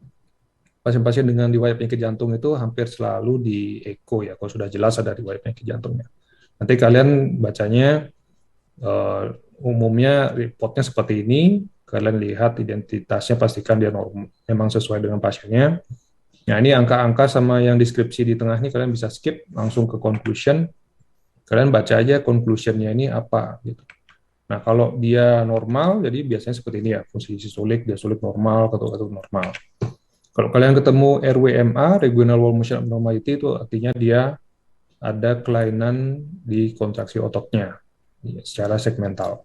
pasien-pasien dengan riwayat penyakit jantung itu hampir selalu di echo ya, kalau sudah jelas ada riwayat penyakit jantungnya. Nanti kalian bacanya umumnya reportnya seperti ini, kalian lihat identitasnya, pastikan dia memang sesuai dengan pasiennya. Nah, ini angka-angka sama yang deskripsi di tengah ini kalian bisa skip, langsung ke conclusion. Kalian baca aja conclusionnya ini apa gitu. Nah, kalau dia normal, jadi biasanya seperti ini ya, fungsi sistolik, diastolik normal, katup-katup normal. Kalau kalian ketemu RWMA, regional wall motion abnormality, itu artinya dia ada kelainan di kontraksi ototnya secara segmental.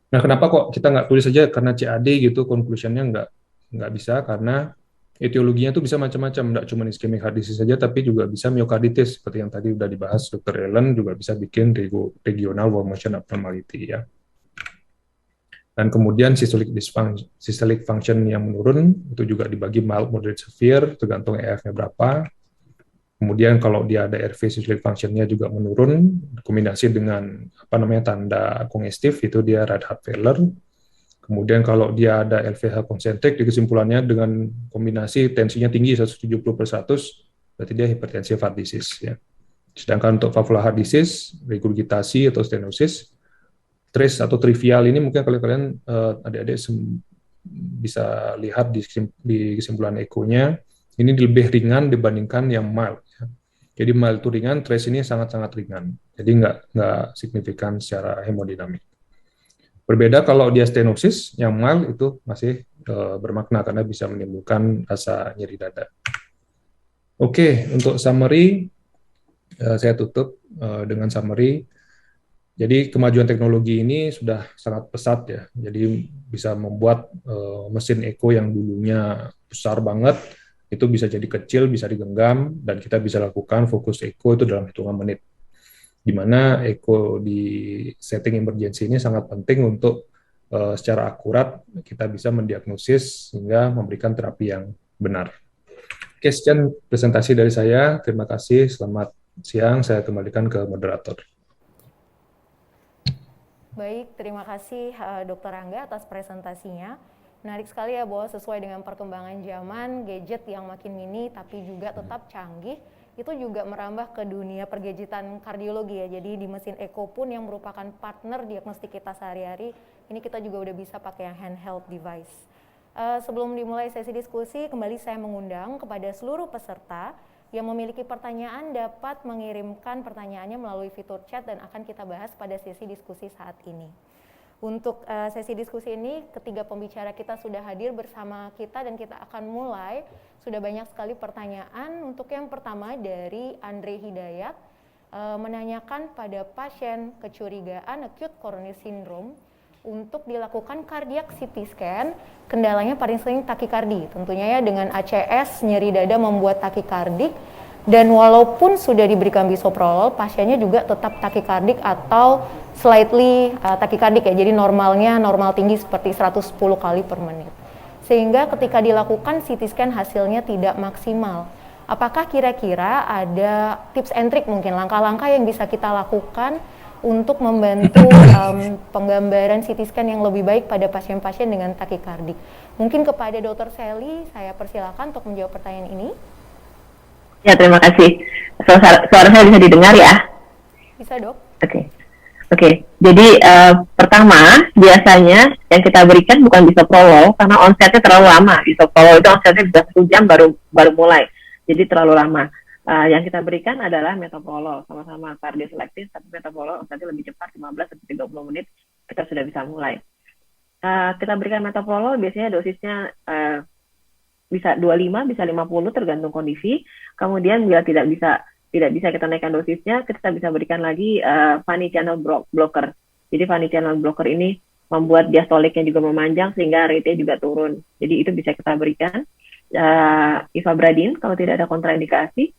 Nah, kenapa kok kita nggak tulis saja karena CAD gitu, conclusion-nya nggak bisa, karena etiologinya itu bisa macam-macam, nggak cuma ischemic heart disease saja, tapi juga bisa myocarditis, seperti yang tadi udah dibahas Dr. Ellen, juga bisa bikin regional wall motion abnormality ya. Dan kemudian systolic function yang menurun, itu juga dibagi mild, moderate, severe, tergantung EF-nya berapa. Kemudian kalau dia ada RV systolic function-nya juga menurun, kombinasi dengan tanda kongestif, itu dia right heart failure. Kemudian kalau dia ada LVH konsentrik, di kesimpulannya dengan kombinasi tensinya tinggi 170/100, berarti dia hypertensive heart disease ya. Sedangkan untuk valvular heart disease, regurgitasi atau stenosis, trace atau trivial ini mungkin kalian adik-adik bisa lihat di kesimpulan ekonya, ini lebih ringan dibandingkan yang mild. Jadi mild itu ringan, trace ini sangat-sangat ringan. Jadi nggak signifikan secara hemodinamik. Berbeda kalau dia stenosis, yang mild itu masih bermakna karena bisa menimbulkan rasa nyeri dada. Oke, untuk summary, saya tutup dengan summary. Jadi kemajuan teknologi ini sudah sangat pesat ya. Jadi bisa membuat mesin echo yang dulunya besar banget, itu bisa jadi kecil, bisa digenggam, dan kita bisa lakukan fokus echo itu dalam hitungan menit. Di mana echo di setting emergency ini sangat penting untuk secara akurat kita bisa mendiagnosis sehingga memberikan terapi yang benar. Oke, sekian presentasi dari saya. Terima kasih, selamat siang. Saya kembalikan ke moderator. Baik, terima kasih Dr. Angga atas presentasinya. Menarik sekali ya bahwa sesuai dengan perkembangan zaman, gadget yang makin mini tapi juga tetap canggih, itu juga merambah ke dunia pergadgetan kardiologi ya. Jadi di mesin echo pun yang merupakan partner diagnostik kita sehari-hari, ini kita juga udah bisa pakai yang handheld device. Sebelum dimulai sesi diskusi, kembali saya mengundang kepada seluruh peserta yang memiliki pertanyaan dapat mengirimkan pertanyaannya melalui fitur chat dan akan kita bahas pada sesi diskusi saat ini. Untuk sesi diskusi ini, ketiga pembicara kita sudah hadir bersama kita dan kita akan mulai. Sudah banyak sekali pertanyaan. Untuk yang pertama dari Andre Hidayat, menanyakan pada pasien kecurigaan acute coronary syndrome untuk dilakukan cardiac CT scan, kendalanya paling sering takikardi. Tentunya ya dengan ACS, nyeri dada membuat takikardik. Dan walaupun sudah diberikan bisoprolol, pasiennya juga tetap takikardik atau slightly takikardik ya, jadi normal tinggi seperti 110 kali per menit. Sehingga ketika dilakukan CT scan hasilnya tidak maksimal. Apakah kira-kira ada tips and trick mungkin, langkah-langkah yang bisa kita lakukan untuk membantu penggambaran CT scan yang lebih baik pada pasien-pasien dengan takikardik? Mungkin kepada Dr. Sally, saya persilakan untuk menjawab pertanyaan ini. Ya, terima kasih. Suara saya bisa didengar ya? Bisa, Dok. Oke. Jadi pertama, biasanya yang kita berikan bukan bisoprolol karena onsetnya terlalu lama. Bisoprolol itu onsetnya bisa 1 jam baru mulai. Jadi terlalu lama. Yang kita berikan adalah metoprolol, sama-sama kardioselektif, tapi metoprolol onsetnya lebih cepat, 15-30 menit kita sudah bisa mulai. Kita berikan metoprolol biasanya dosisnya bisa 25, bisa 50 tergantung kondisi. Kemudian bila tidak bisa kita naikkan dosisnya, kita bisa berikan lagi funny channel blocker. Jadi funny channel blocker ini membuat diastoliknya juga memanjang sehingga rate-nya juga turun. Jadi itu bisa kita berikan. Ivabradin kalau tidak ada kontraindikasi.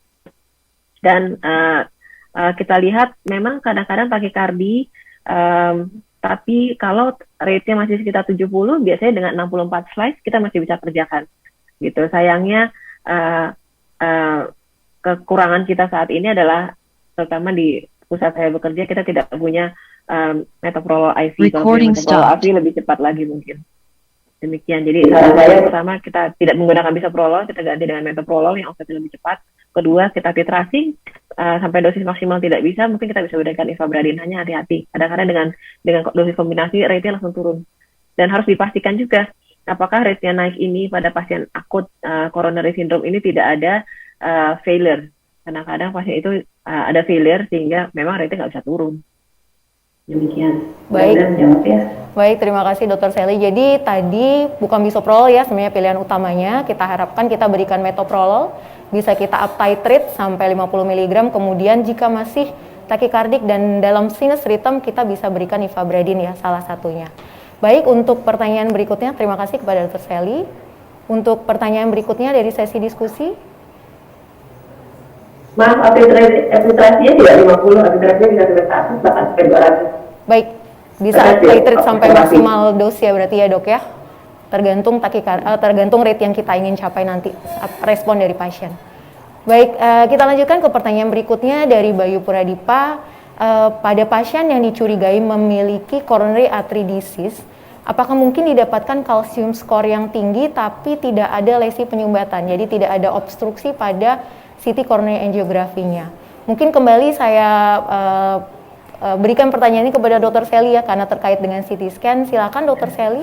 Dan kita lihat memang kadang-kadang takikardi, tapi kalau rate-nya masih sekitar 70, biasanya dengan 64 slice kita masih bisa kerjakan. Gitu. Sayangnya kekurangan kita saat ini adalah terutama di pusat saya bekerja kita tidak punya metoprolol IV. Kalau metoprolol IV lebih cepat lagi mungkin. Demikian. Jadi saran saya pertama kita tidak menggunakan bisoprolol, kita ganti dengan metoprolol yang offsetnya lebih cepat. Kedua, kita titrasi sampai dosis maksimal tidak bisa, mungkin kita bisa berikan ivabradin. Hanya hati-hati. Kadang-kadang dengan dosis kombinasi rate-nya langsung turun. Dan harus dipastikan juga apakah rate-nya naik ini pada pasien akut coronary syndrome ini tidak ada failure. Kadang-kadang pasien itu ada failure sehingga memang rate-nya nggak bisa turun. Demikian. Baik. Jawab ya. Baik, terima kasih Dr. Sally. Jadi tadi bukan bisoprolol ya sebenarnya pilihan utamanya. Kita harapkan kita berikan metoprolol, bisa kita up titrate sampai 50 mg. Kemudian jika masih takikardik dan dalam sinus rhythm kita bisa berikan ivabradin ya salah satunya. Baik, untuk pertanyaan berikutnya, terima kasih kepada Dr. Sally. Untuk pertanyaan berikutnya dari sesi diskusi. Maaf, filtrasinya tidak 50, filtrasinya bisa sampai 100, bahkan sampai 200. Baik, bisa titrate sampai maksimal dos ya berarti ya dok ya? Tergantung rate yang kita ingin capai nanti, respon dari pasien. Baik, kita lanjutkan ke pertanyaan berikutnya dari Bayu Puradipa. Pada pasien yang dicurigai memiliki coronary artery disease, apakah mungkin didapatkan kalsium skor yang tinggi tapi tidak ada lesi penyumbatan, jadi tidak ada obstruksi pada CT coronary angiografinya? Mungkin kembali saya berikan pertanyaan ini kepada Dr. Sally ya, karena terkait dengan CT scan. Silakan Dr. Sally.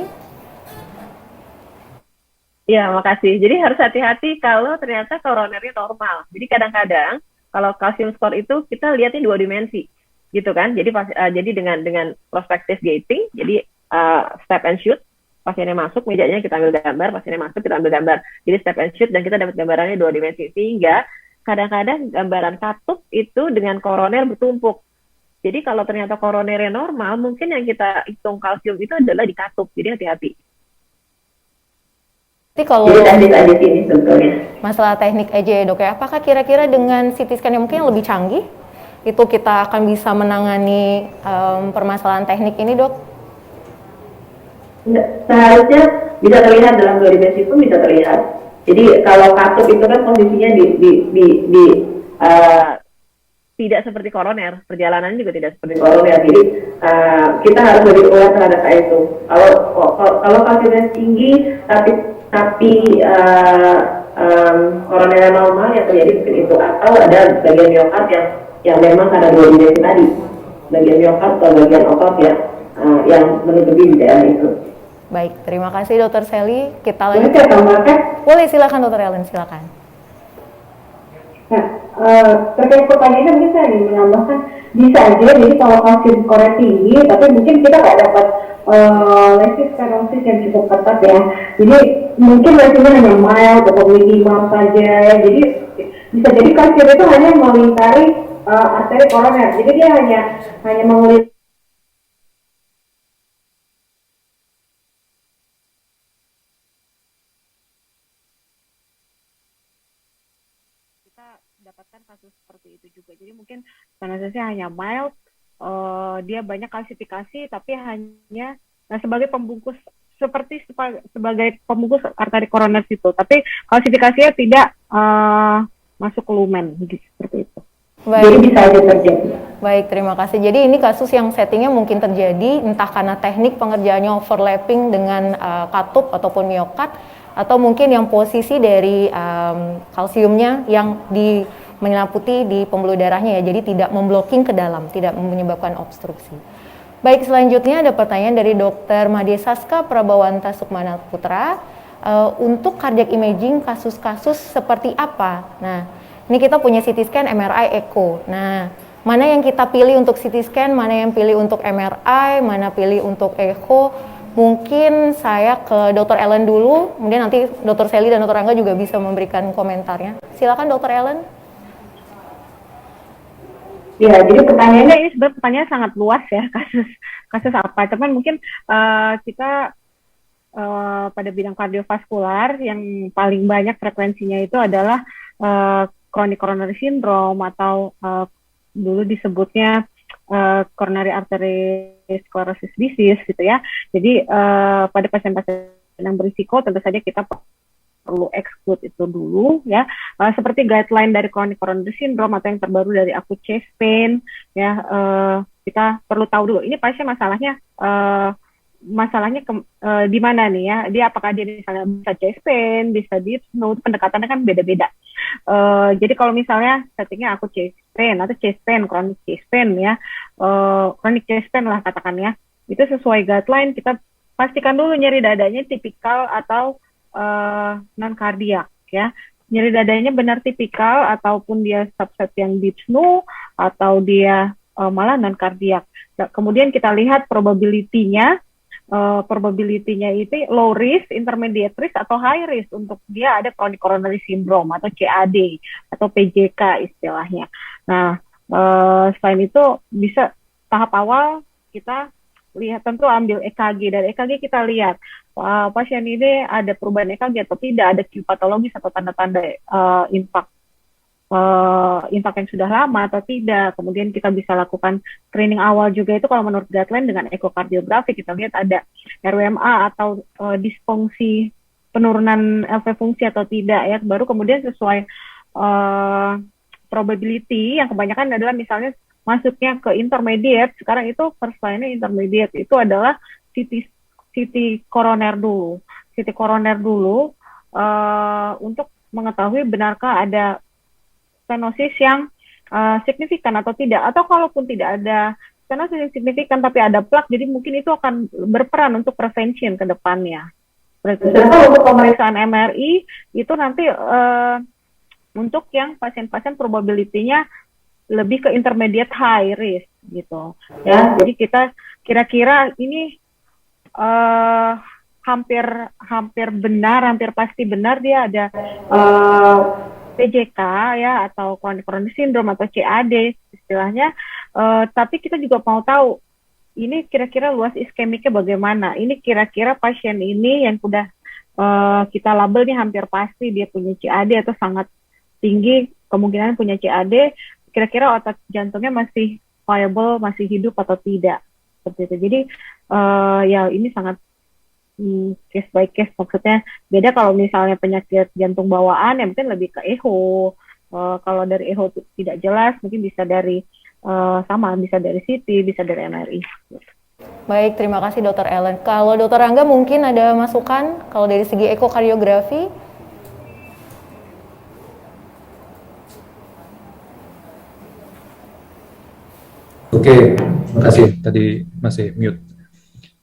Ya, makasih. Jadi harus hati-hati kalau ternyata coronary normal. Jadi kadang-kadang kalau kalsium skor itu kita lihatnya 2 dimensi. Gitu kan, jadi dengan prospective gating, jadi step and shoot, pasiennya masuk, mejanya kita ambil gambar, pasiennya masuk, kita ambil gambar, jadi step and shoot, dan kita dapat gambarannya 2 dimensi, sehingga kadang-kadang gambaran katup itu dengan koroner bertumpuk. Jadi kalau ternyata koronernya normal, mungkin yang kita hitung kalsium itu adalah di katup, jadi hati-hati. Jadi kalau ini sebetulnya masalah teknik aja ya dok ya, apakah kira-kira dengan CT scan yang mungkin lebih canggih, itu kita akan bisa menangani permasalahan teknik ini, dok? Seharusnya bisa terlihat dalam 2 dimensi pun bisa terlihat. Jadi kalau katup itu kan posisinya tidak seperti koroner, perjalanannya juga tidak seperti koroner. Jadi kita harus lebih aware terhadap itu. Kalau kalsiumnya tinggi tapi koroner normal yang terjadi mungkin itu, atau ada bagian miokard yang memang karena 2 dimensi tadi, bagian miokard atau bagian otot ya yang menutupi di daerah itu. Baik, terima kasih Dr. Sally. Kita Boleh lanjut. saya tambahkan? Boleh, silakan Dr. Ellen, silakan. Nah, terkait pertanyaannya mungkin saya ingin menambahkan, bisa aja jadi kalau kalsium skornya tinggi, tapi mungkin kita nggak dapat lesisklerosis yang cukup ketat ya. Jadi mungkin lesinya hanya mild atau minimal saja ya. Jadi bisa jadi kalsium itu hanya melingkari arteri koroner. Jadi dia hanya mengulit. Kita kita dapatkan kasus seperti itu juga. Jadi mungkin stenosis-nya hanya mild, dia banyak kalsifikasi tapi hanya sebagai pembungkus sebagai pembungkus arteri koroner situ, tapi kalsifikasinya tidak masuk ke lumen, gitu, seperti itu. Baik. Jadi bisa aja terjadi. Baik, terima kasih. Jadi ini kasus yang settingnya mungkin terjadi entah karena teknik pengerjaannya overlapping dengan katup ataupun miokard, atau mungkin yang posisi dari kalsiumnya yang menyelimuti di pembuluh darahnya ya, jadi tidak memblocking ke dalam, tidak menyebabkan obstruksi. Baik, selanjutnya ada pertanyaan dari Dr. Made Saska Prabawanta Sukmana Putra. Untuk cardiac imaging kasus-kasus seperti apa? Nah, ini kita punya CT scan, MRI, echo. Nah, mana yang kita pilih untuk CT scan, mana yang pilih untuk MRI, mana pilih untuk echo? Mungkin saya ke Dr. Ellen dulu, kemudian nanti Dr. Sally dan Dr. Angga juga bisa memberikan komentarnya. Silakan Dr. Ellen. Ya, jadi pertanyaannya ini sebenarnya pertanyaan sangat luas ya, kasus apa. Cuman mungkin kita pada bidang kardiovaskular yang paling banyak frekuensinya itu adalah chronic coronary syndrome atau dulu disebutnya coronary artery sclerosis disease gitu ya. Jadi pada pasien-pasien yang berisiko tentu saja kita perlu exclude itu dulu ya, seperti guideline dari chronic coronary syndrome atau yang terbaru dari acute chest pain ya, kita perlu tahu dulu ini pasien masalahnya di mana nih ya, dia apakah dia misalnya bisa chest pain, bisa deep snow, pendekatannya kan beda-beda. Jadi kalau misalnya settingnya acute chest pain atau chest pain, chronic chest pain ya, chronic chest pain lah katakan ya, itu sesuai guideline kita pastikan dulu nyeri dadanya tipikal atau non kardiak ya, nyeri dadanya benar tipikal ataupun dia subset yang deep snow atau dia malah non kardiak. Nah, kemudian kita lihat probability-nya itu low risk, intermediate risk atau high risk untuk dia ada chronic coronary syndrome atau CAD atau PJK istilahnya. Nah, selain itu bisa tahap awal kita lihat, tentu ambil EKG, dari EKG kita lihat pasien ini ada perubahan EKG atau tidak, ada Q patologis atau tanda-tanda infark yang sudah lama atau tidak. Kemudian kita bisa lakukan screening awal juga itu kalau menurut guideline dengan ekokardiografi, kita lihat ada RWMA atau disfungsi penurunan LV fungsi atau tidak ya, baru kemudian sesuai probability yang kebanyakan adalah misalnya masuknya ke intermediate, sekarang itu first line-nya intermediate, itu adalah CT koroner dulu. CT koroner dulu untuk mengetahui benarkah ada stenosis yang signifikan atau tidak, atau kalaupun tidak ada stenosis yang signifikan tapi ada plak, jadi mungkin itu akan berperan untuk prevention ke depannya. Sedangkan untuk pemeriksaan MRI itu nanti untuk yang pasien-pasien probability-nya lebih ke intermediate high risk gitu ya. Jadi kita kira-kira ini hampir benar, hampir pasti benar dia ada PJK ya atau chronic coronary syndrome atau CAD istilahnya. Tapi kita juga mau tahu ini kira-kira luas iskemiknya bagaimana. Ini kira-kira pasien ini yang sudah kita label nih hampir pasti dia punya CAD atau sangat tinggi kemungkinan punya CAD. Kira-kira otot jantungnya masih viable, masih hidup atau tidak, seperti itu. Jadi ya ini sangat case by case, maksudnya beda kalau misalnya penyakit jantung bawaan ya mungkin lebih ke echo. Kalau dari echo tidak jelas mungkin bisa dari bisa dari CT, bisa dari MRI. Baik, terima kasih Dr. Ellen. Kalau Dr. Angga mungkin ada masukan kalau dari segi ekokardiografi? Oke, terima kasih. Tadi masih mute.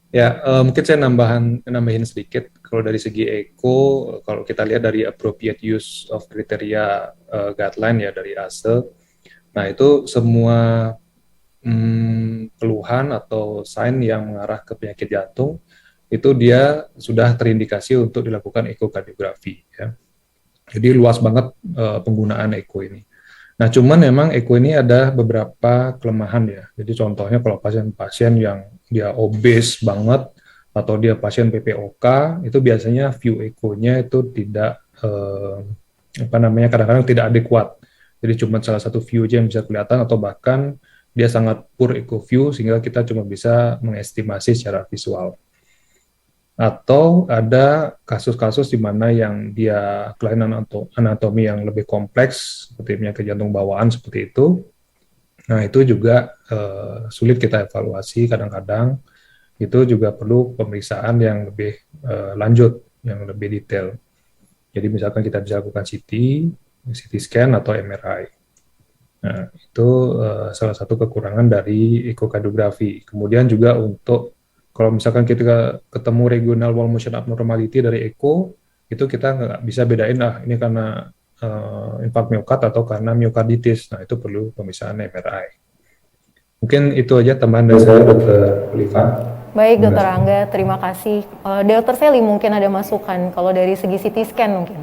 Ya, mungkin saya nambahin sedikit. Kalau dari segi eco, kalau kita lihat dari appropriate use of criteria guideline ya dari ASE, nah itu semua keluhan atau sign yang mengarah ke penyakit jantung itu dia sudah terindikasi untuk dilakukan ekokardiografi. Ya. Jadi luas banget penggunaan eco ini. Nah, cuman memang echo ini ada beberapa kelemahan ya. Jadi contohnya kalau pasien-pasien yang dia obes banget atau dia pasien PPOK, itu biasanya view echo-nya itu tidak kadang-kadang tidak adekuat. Jadi cuma salah satu view aja yang bisa kelihatan, atau bahkan dia sangat poor echo view sehingga kita cuma bisa mengestimasi secara visual. Atau ada kasus-kasus di mana yang dia kelainan anatomi yang lebih kompleks, seperti penyakit jantung bawaan seperti itu. Nah, itu juga sulit kita evaluasi kadang-kadang. Itu juga perlu pemeriksaan yang lebih lanjut, yang lebih detail. Jadi misalkan kita bisa lakukan CT scan atau MRI. Nah, itu salah satu kekurangan dari ekokardiografi. Kemudian juga untuk kalau misalkan kita ketemu regional wall motion abnormality dari eko, itu kita nggak bisa bedain, ini karena infark miokard atau karena miokarditis. Nah, itu perlu pemeriksaan MRI. Mungkin itu aja tambahan dari saya, Dr. Oliva. Baik, Dr. Angga, terima kasih. Dr. Sally mungkin ada masukan kalau dari segi CT scan mungkin.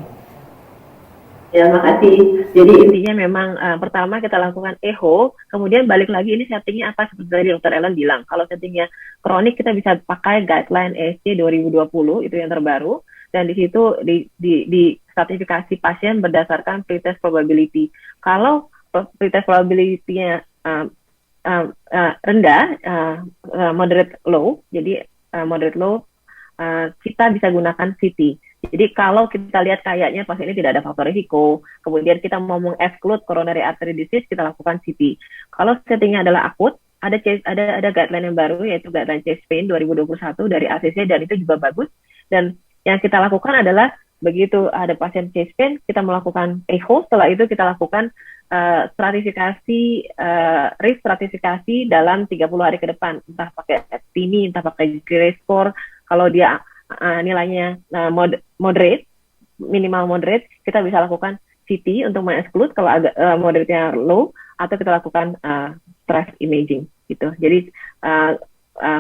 Ya, makasih. Jadi intinya memang pertama kita lakukan echo, kemudian balik lagi ini settingnya apa seperti tadi Dr. Ellen bilang. Kalau settingnya kronik kita bisa pakai guideline ESC 2020 itu yang terbaru, dan di situ di stratifikasi pasien berdasarkan pretest probability. Kalau pretest probability-nya rendah, moderate low, jadi moderate low, kita bisa gunakan CT. Jadi kalau kita lihat kayaknya pasien ini tidak ada faktor risiko, kemudian kita mau exclude coronary artery disease, kita lakukan CT. Kalau settingnya adalah akut, ada guideline yang baru yaitu guideline chest pain 2021 dari ACC, dan itu juga bagus. Dan yang kita lakukan adalah begitu ada pasien chest pain, kita melakukan echo. Setelah itu kita lakukan risk stratifikasi dalam 30 hari ke depan, entah pakai TIMI, entah pakai Gray score. Kalau dia nilainya moderate, minimal moderate, kita bisa lakukan CT untuk meng-exclude kalau agak moderate-nya low, atau kita lakukan stress imaging gitu. Jadi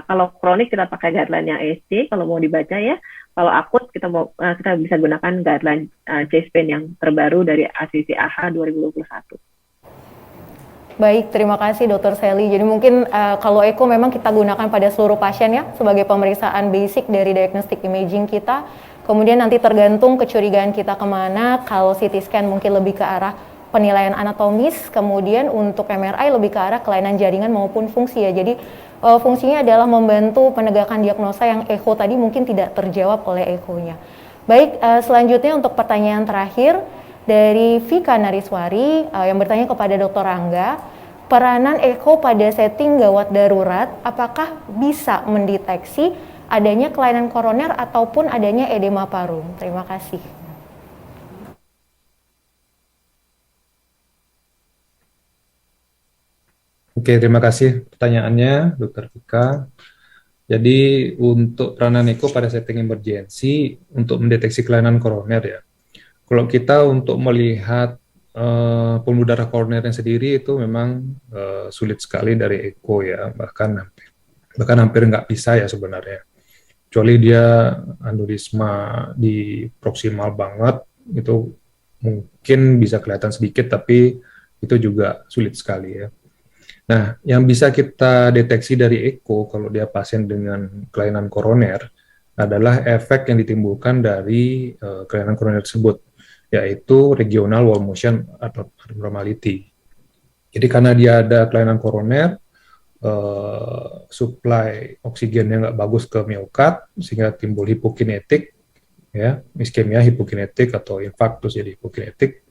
kalau kronik kita pakai guideline-nya ESC kalau mau dibaca ya. Kalau akut kita bisa gunakan guideline chest pain yang terbaru dari ACC AHA 2021. Baik, terima kasih Dr. Sally. Jadi mungkin kalau echo memang kita gunakan pada seluruh pasien ya, sebagai pemeriksaan basic dari diagnostic imaging kita. Kemudian nanti tergantung kecurigaan kita kemana, kalau CT scan mungkin lebih ke arah penilaian anatomis, kemudian untuk MRI lebih ke arah kelainan jaringan maupun fungsi ya. Jadi fungsinya adalah membantu penegakan diagnosa yang echo tadi mungkin tidak terjawab oleh echonya. Baik, selanjutnya untuk pertanyaan terakhir, dari Vika Nariswari yang bertanya kepada Dr. Angga, peranan echo pada setting gawat darurat, apakah bisa mendeteksi adanya kelainan koroner ataupun adanya edema paru? Terima kasih. Oke, terima kasih pertanyaannya, Dr. Vika. Jadi untuk peranan echo pada setting emergency untuk mendeteksi kelainan koroner ya. Kalau kita untuk melihat pembuluh darah koronernya sendiri itu memang sulit sekali dari echo ya, bahkan hampir nggak bisa ya sebenarnya. Kecuali dia aneurisma di proksimal banget, itu mungkin bisa kelihatan sedikit, tapi itu juga sulit sekali ya. Nah, yang bisa kita deteksi dari echo kalau dia pasien dengan kelainan koroner adalah efek yang ditimbulkan dari kelainan koroner tersebut, yaitu regional wall motion abnormality. Jadi karena dia ada kelainan koroner, supply oksigennya nggak bagus ke miokard, sehingga timbul hipokinetik, ya, iskemia hipokinetik atau infarktus jadi hipokinetik,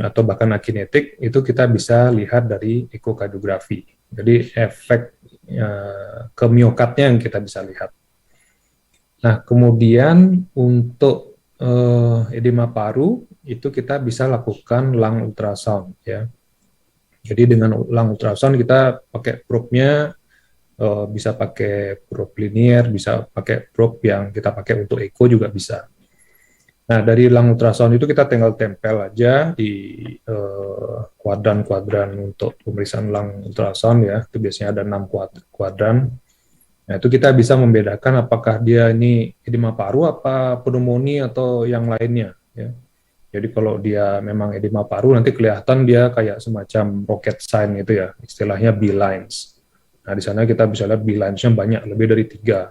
atau bahkan akinetik, itu kita bisa lihat dari ekokardiografi. Jadi efek ke miokardnya yang kita bisa lihat. Nah, kemudian untuk edema paru itu kita bisa lakukan lung ultrasound ya. Jadi dengan lung ultrasound kita pakai probe-nya bisa pakai probe linear, bisa pakai probe yang kita pakai untuk echo juga bisa. Nah, dari lung ultrasound itu kita tinggal tempel aja di kuadran-kuadran untuk pemeriksaan lung ultrasound ya. Itu biasanya ada 6 kuadran. Nah, itu kita bisa membedakan apakah dia ini edema paru, apa pneumonia, atau yang lainnya. Ya. Jadi kalau dia memang edema paru, nanti kelihatan dia kayak semacam rocket sign itu ya, istilahnya B-lines. Nah, di sana kita bisa lihat B-lines-nya banyak, lebih dari 3.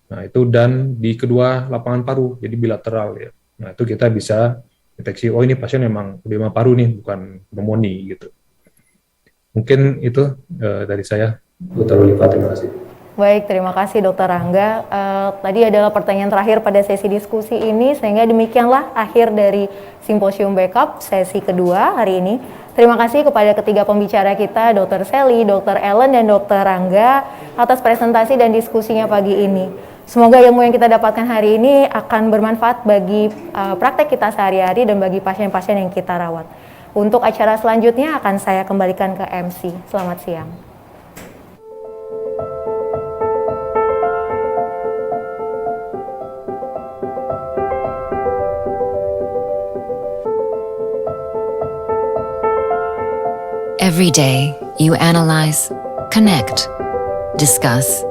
Nah, itu dan di kedua lapangan paru, jadi bilateral ya. Nah, itu kita bisa deteksi, oh ini pasien memang edema paru nih, bukan pneumonia gitu. Mungkin itu dari saya, Dr. Oliva, terima kasih. Baik, terima kasih Dr. Rangga. Tadi adalah pertanyaan terakhir pada sesi diskusi ini, sehingga demikianlah akhir dari Simposium Backup sesi kedua hari ini. Terima kasih kepada ketiga pembicara kita, Dr. Sally, Dr. Ellen, dan Dr. Rangga atas presentasi dan diskusinya pagi ini. Semoga ilmu yang kita dapatkan hari ini akan bermanfaat bagi praktek kita sehari-hari dan bagi pasien-pasien yang kita rawat. Untuk acara selanjutnya akan saya kembalikan ke MC. Selamat siang. Every day, you analyze, connect, discuss,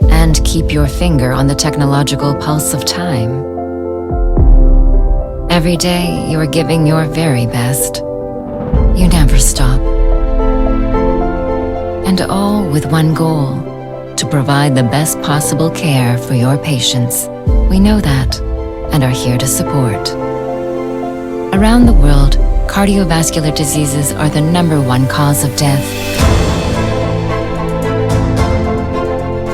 and keep your finger on the technological pulse of time. Every day, you are giving your very best. You never stop. And all with one goal, to provide the best possible care for your patients. We know that, and are here to support. Around the world, cardiovascular diseases are the #1 cause of death.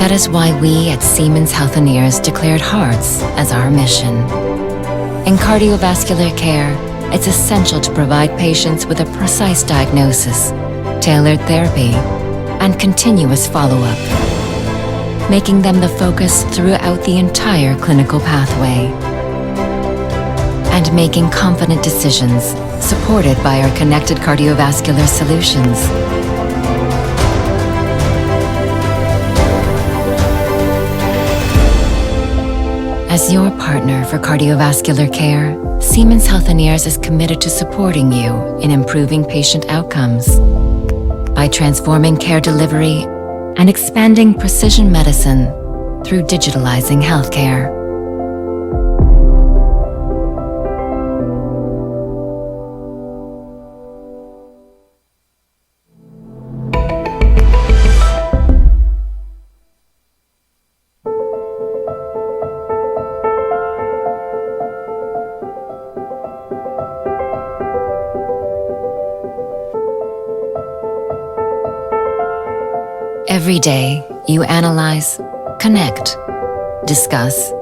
That is why we at Siemens Healthineers declared hearts as our mission. In cardiovascular care, it's essential to provide patients with a precise diagnosis, tailored therapy, and continuous follow-up, making them the focus throughout the entire clinical pathway, and making confident decisions supported by our connected cardiovascular solutions. As your partner for cardiovascular care, Siemens Healthineers is committed to supporting you in improving patient outcomes by transforming care delivery and expanding precision medicine through digitalizing healthcare. Every day, you analyze, connect, discuss,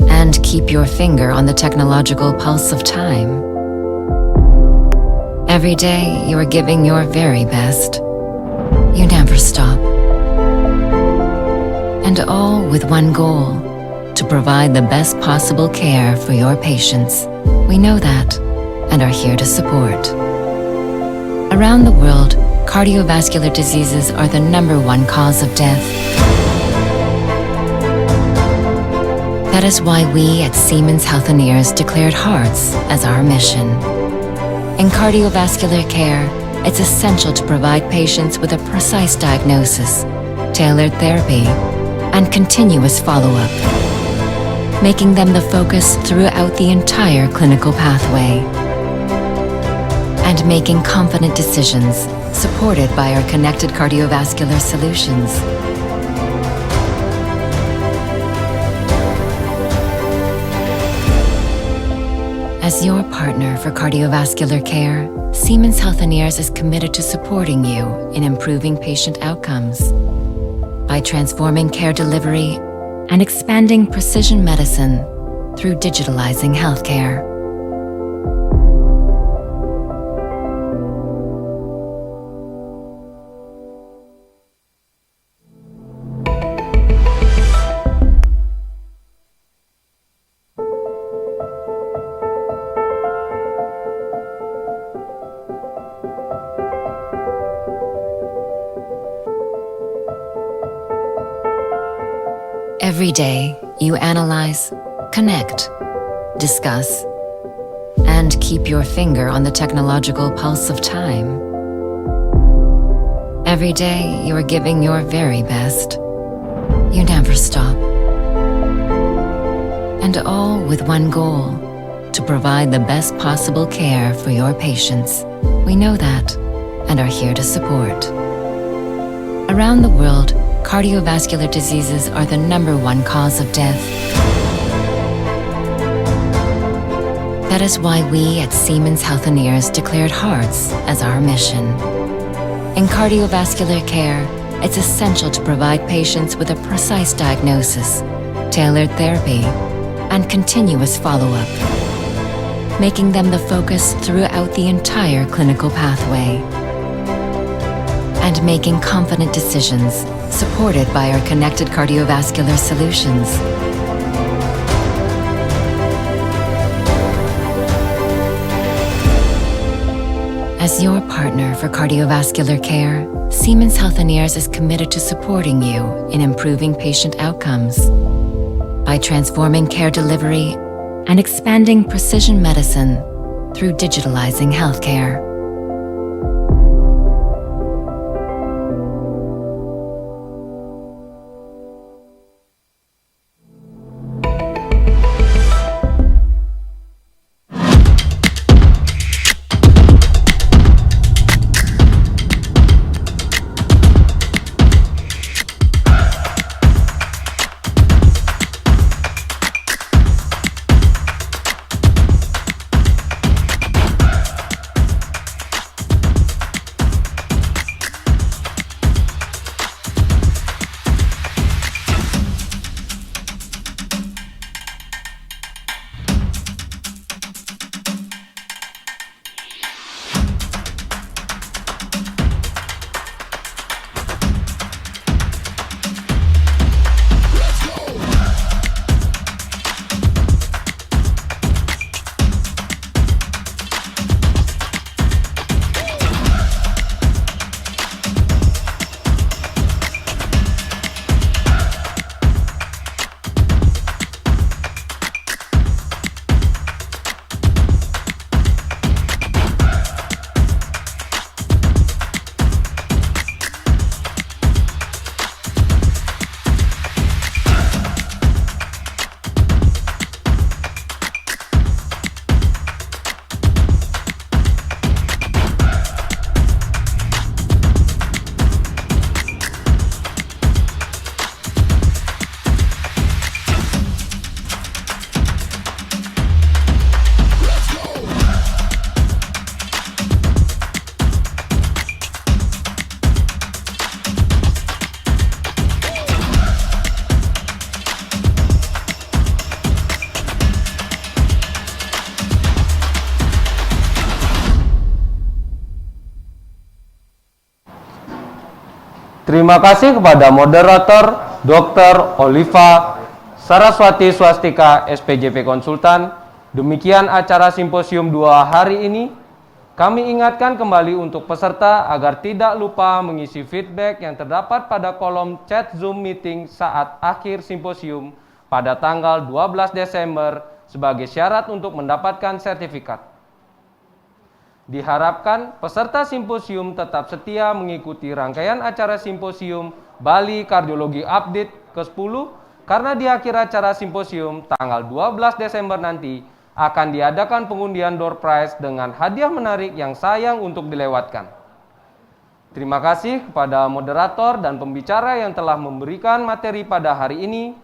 and keep your finger on the technological pulse of time. Every day, you are giving your very best. You never stop. And all with one goal, to provide the best possible care for your patients. We know that, and are here to support. Around the world, cardiovascular diseases are the #1 cause of death. That is why we at Siemens Healthineers declared hearts as our mission. In cardiovascular care, it's essential to provide patients with a precise diagnosis, tailored therapy, and continuous follow-up, making them the focus throughout the entire clinical pathway, and making confident decisions supported by our connected cardiovascular solutions. As your partner for cardiovascular care, Siemens Healthineers is committed to supporting you in improving patient outcomes by transforming care delivery and expanding precision medicine through digitalizing healthcare. Every day, you analyze, connect, discuss, and keep your finger on the technological pulse of time. Every day, you are giving your very best. You never stop. And all with one goal, to provide the best possible care for your patients. We know that, and are here to support. Around the world, cardiovascular diseases are the #1 cause of death. That is why we at Siemens Healthineers declared hearts as our mission. In cardiovascular care, it's essential to provide patients with a precise diagnosis, tailored therapy, and continuous follow-up, making them the focus throughout the entire clinical pathway, and making confident decisions supported by our connected cardiovascular solutions. As your partner for cardiovascular care, Siemens Healthineers is committed to supporting you in improving patient outcomes by transforming care delivery and expanding precision medicine through digitalizing healthcare. Terima kasih kepada moderator Dr. Oliva Saraswati Swastika, SPJP Konsultan. Demikian acara simposium 2 hari ini. Kami ingatkan kembali untuk peserta agar tidak lupa mengisi feedback yang terdapat pada kolom chat Zoom meeting saat akhir simposium pada tanggal 12 Desember sebagai syarat untuk mendapatkan sertifikat. Diharapkan peserta simposium tetap setia mengikuti rangkaian acara simposium Bali Kardiologi Update ke-10 karena di akhir acara simposium tanggal 12 Desember nanti akan diadakan pengundian door prize dengan hadiah menarik yang sayang untuk dilewatkan. Terima kasih kepada moderator dan pembicara yang telah memberikan materi pada hari ini.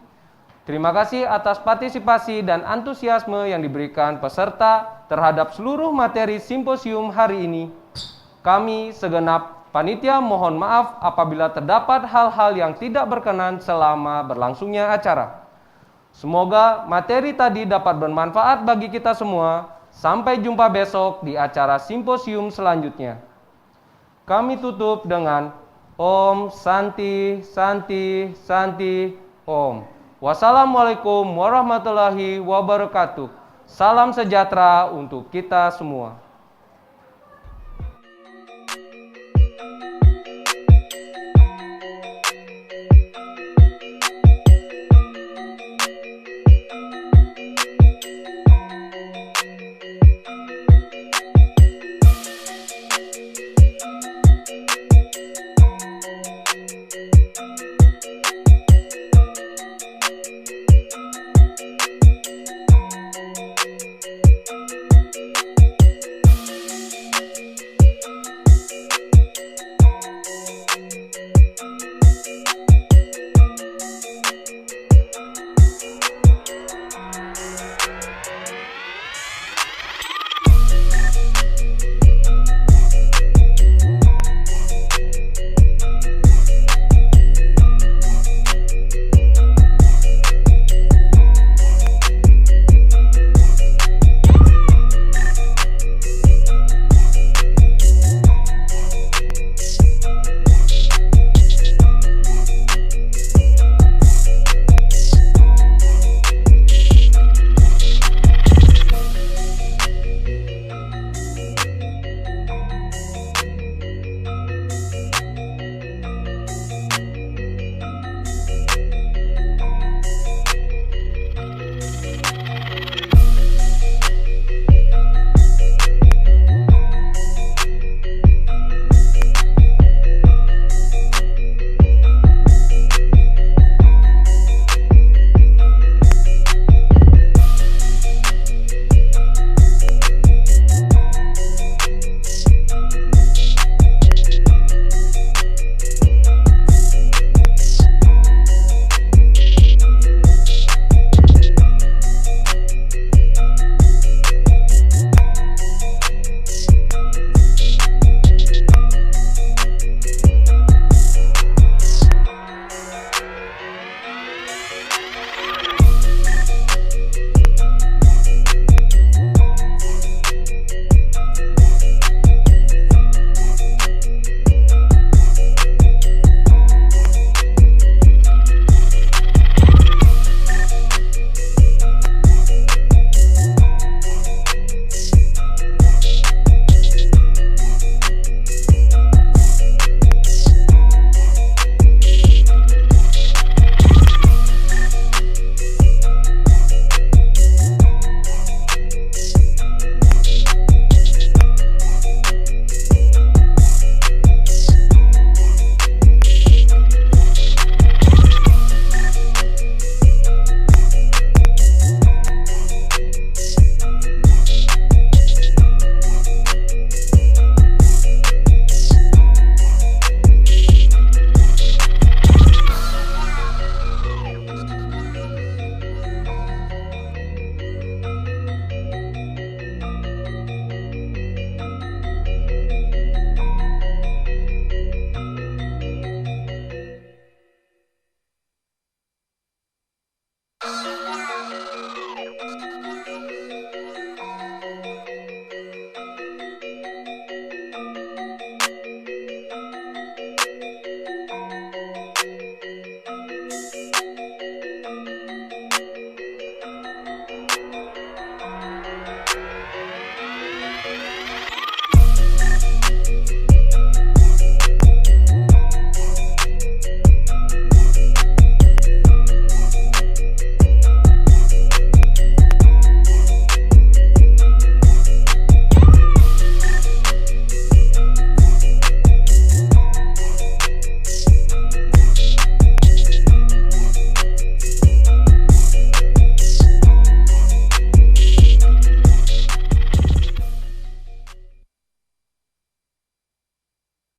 Terima kasih atas partisipasi dan antusiasme yang diberikan peserta terhadap seluruh materi simposium hari ini. Kami segenap panitia mohon maaf apabila terdapat hal-hal yang tidak berkenan selama berlangsungnya acara. Semoga materi tadi dapat bermanfaat bagi kita semua. Sampai jumpa besok di acara simposium selanjutnya. Kami tutup dengan Om Santi Santi Santi Om. Wassalamualaikum warahmatullahi wabarakatuh. Salam sejahtera untuk kita semua.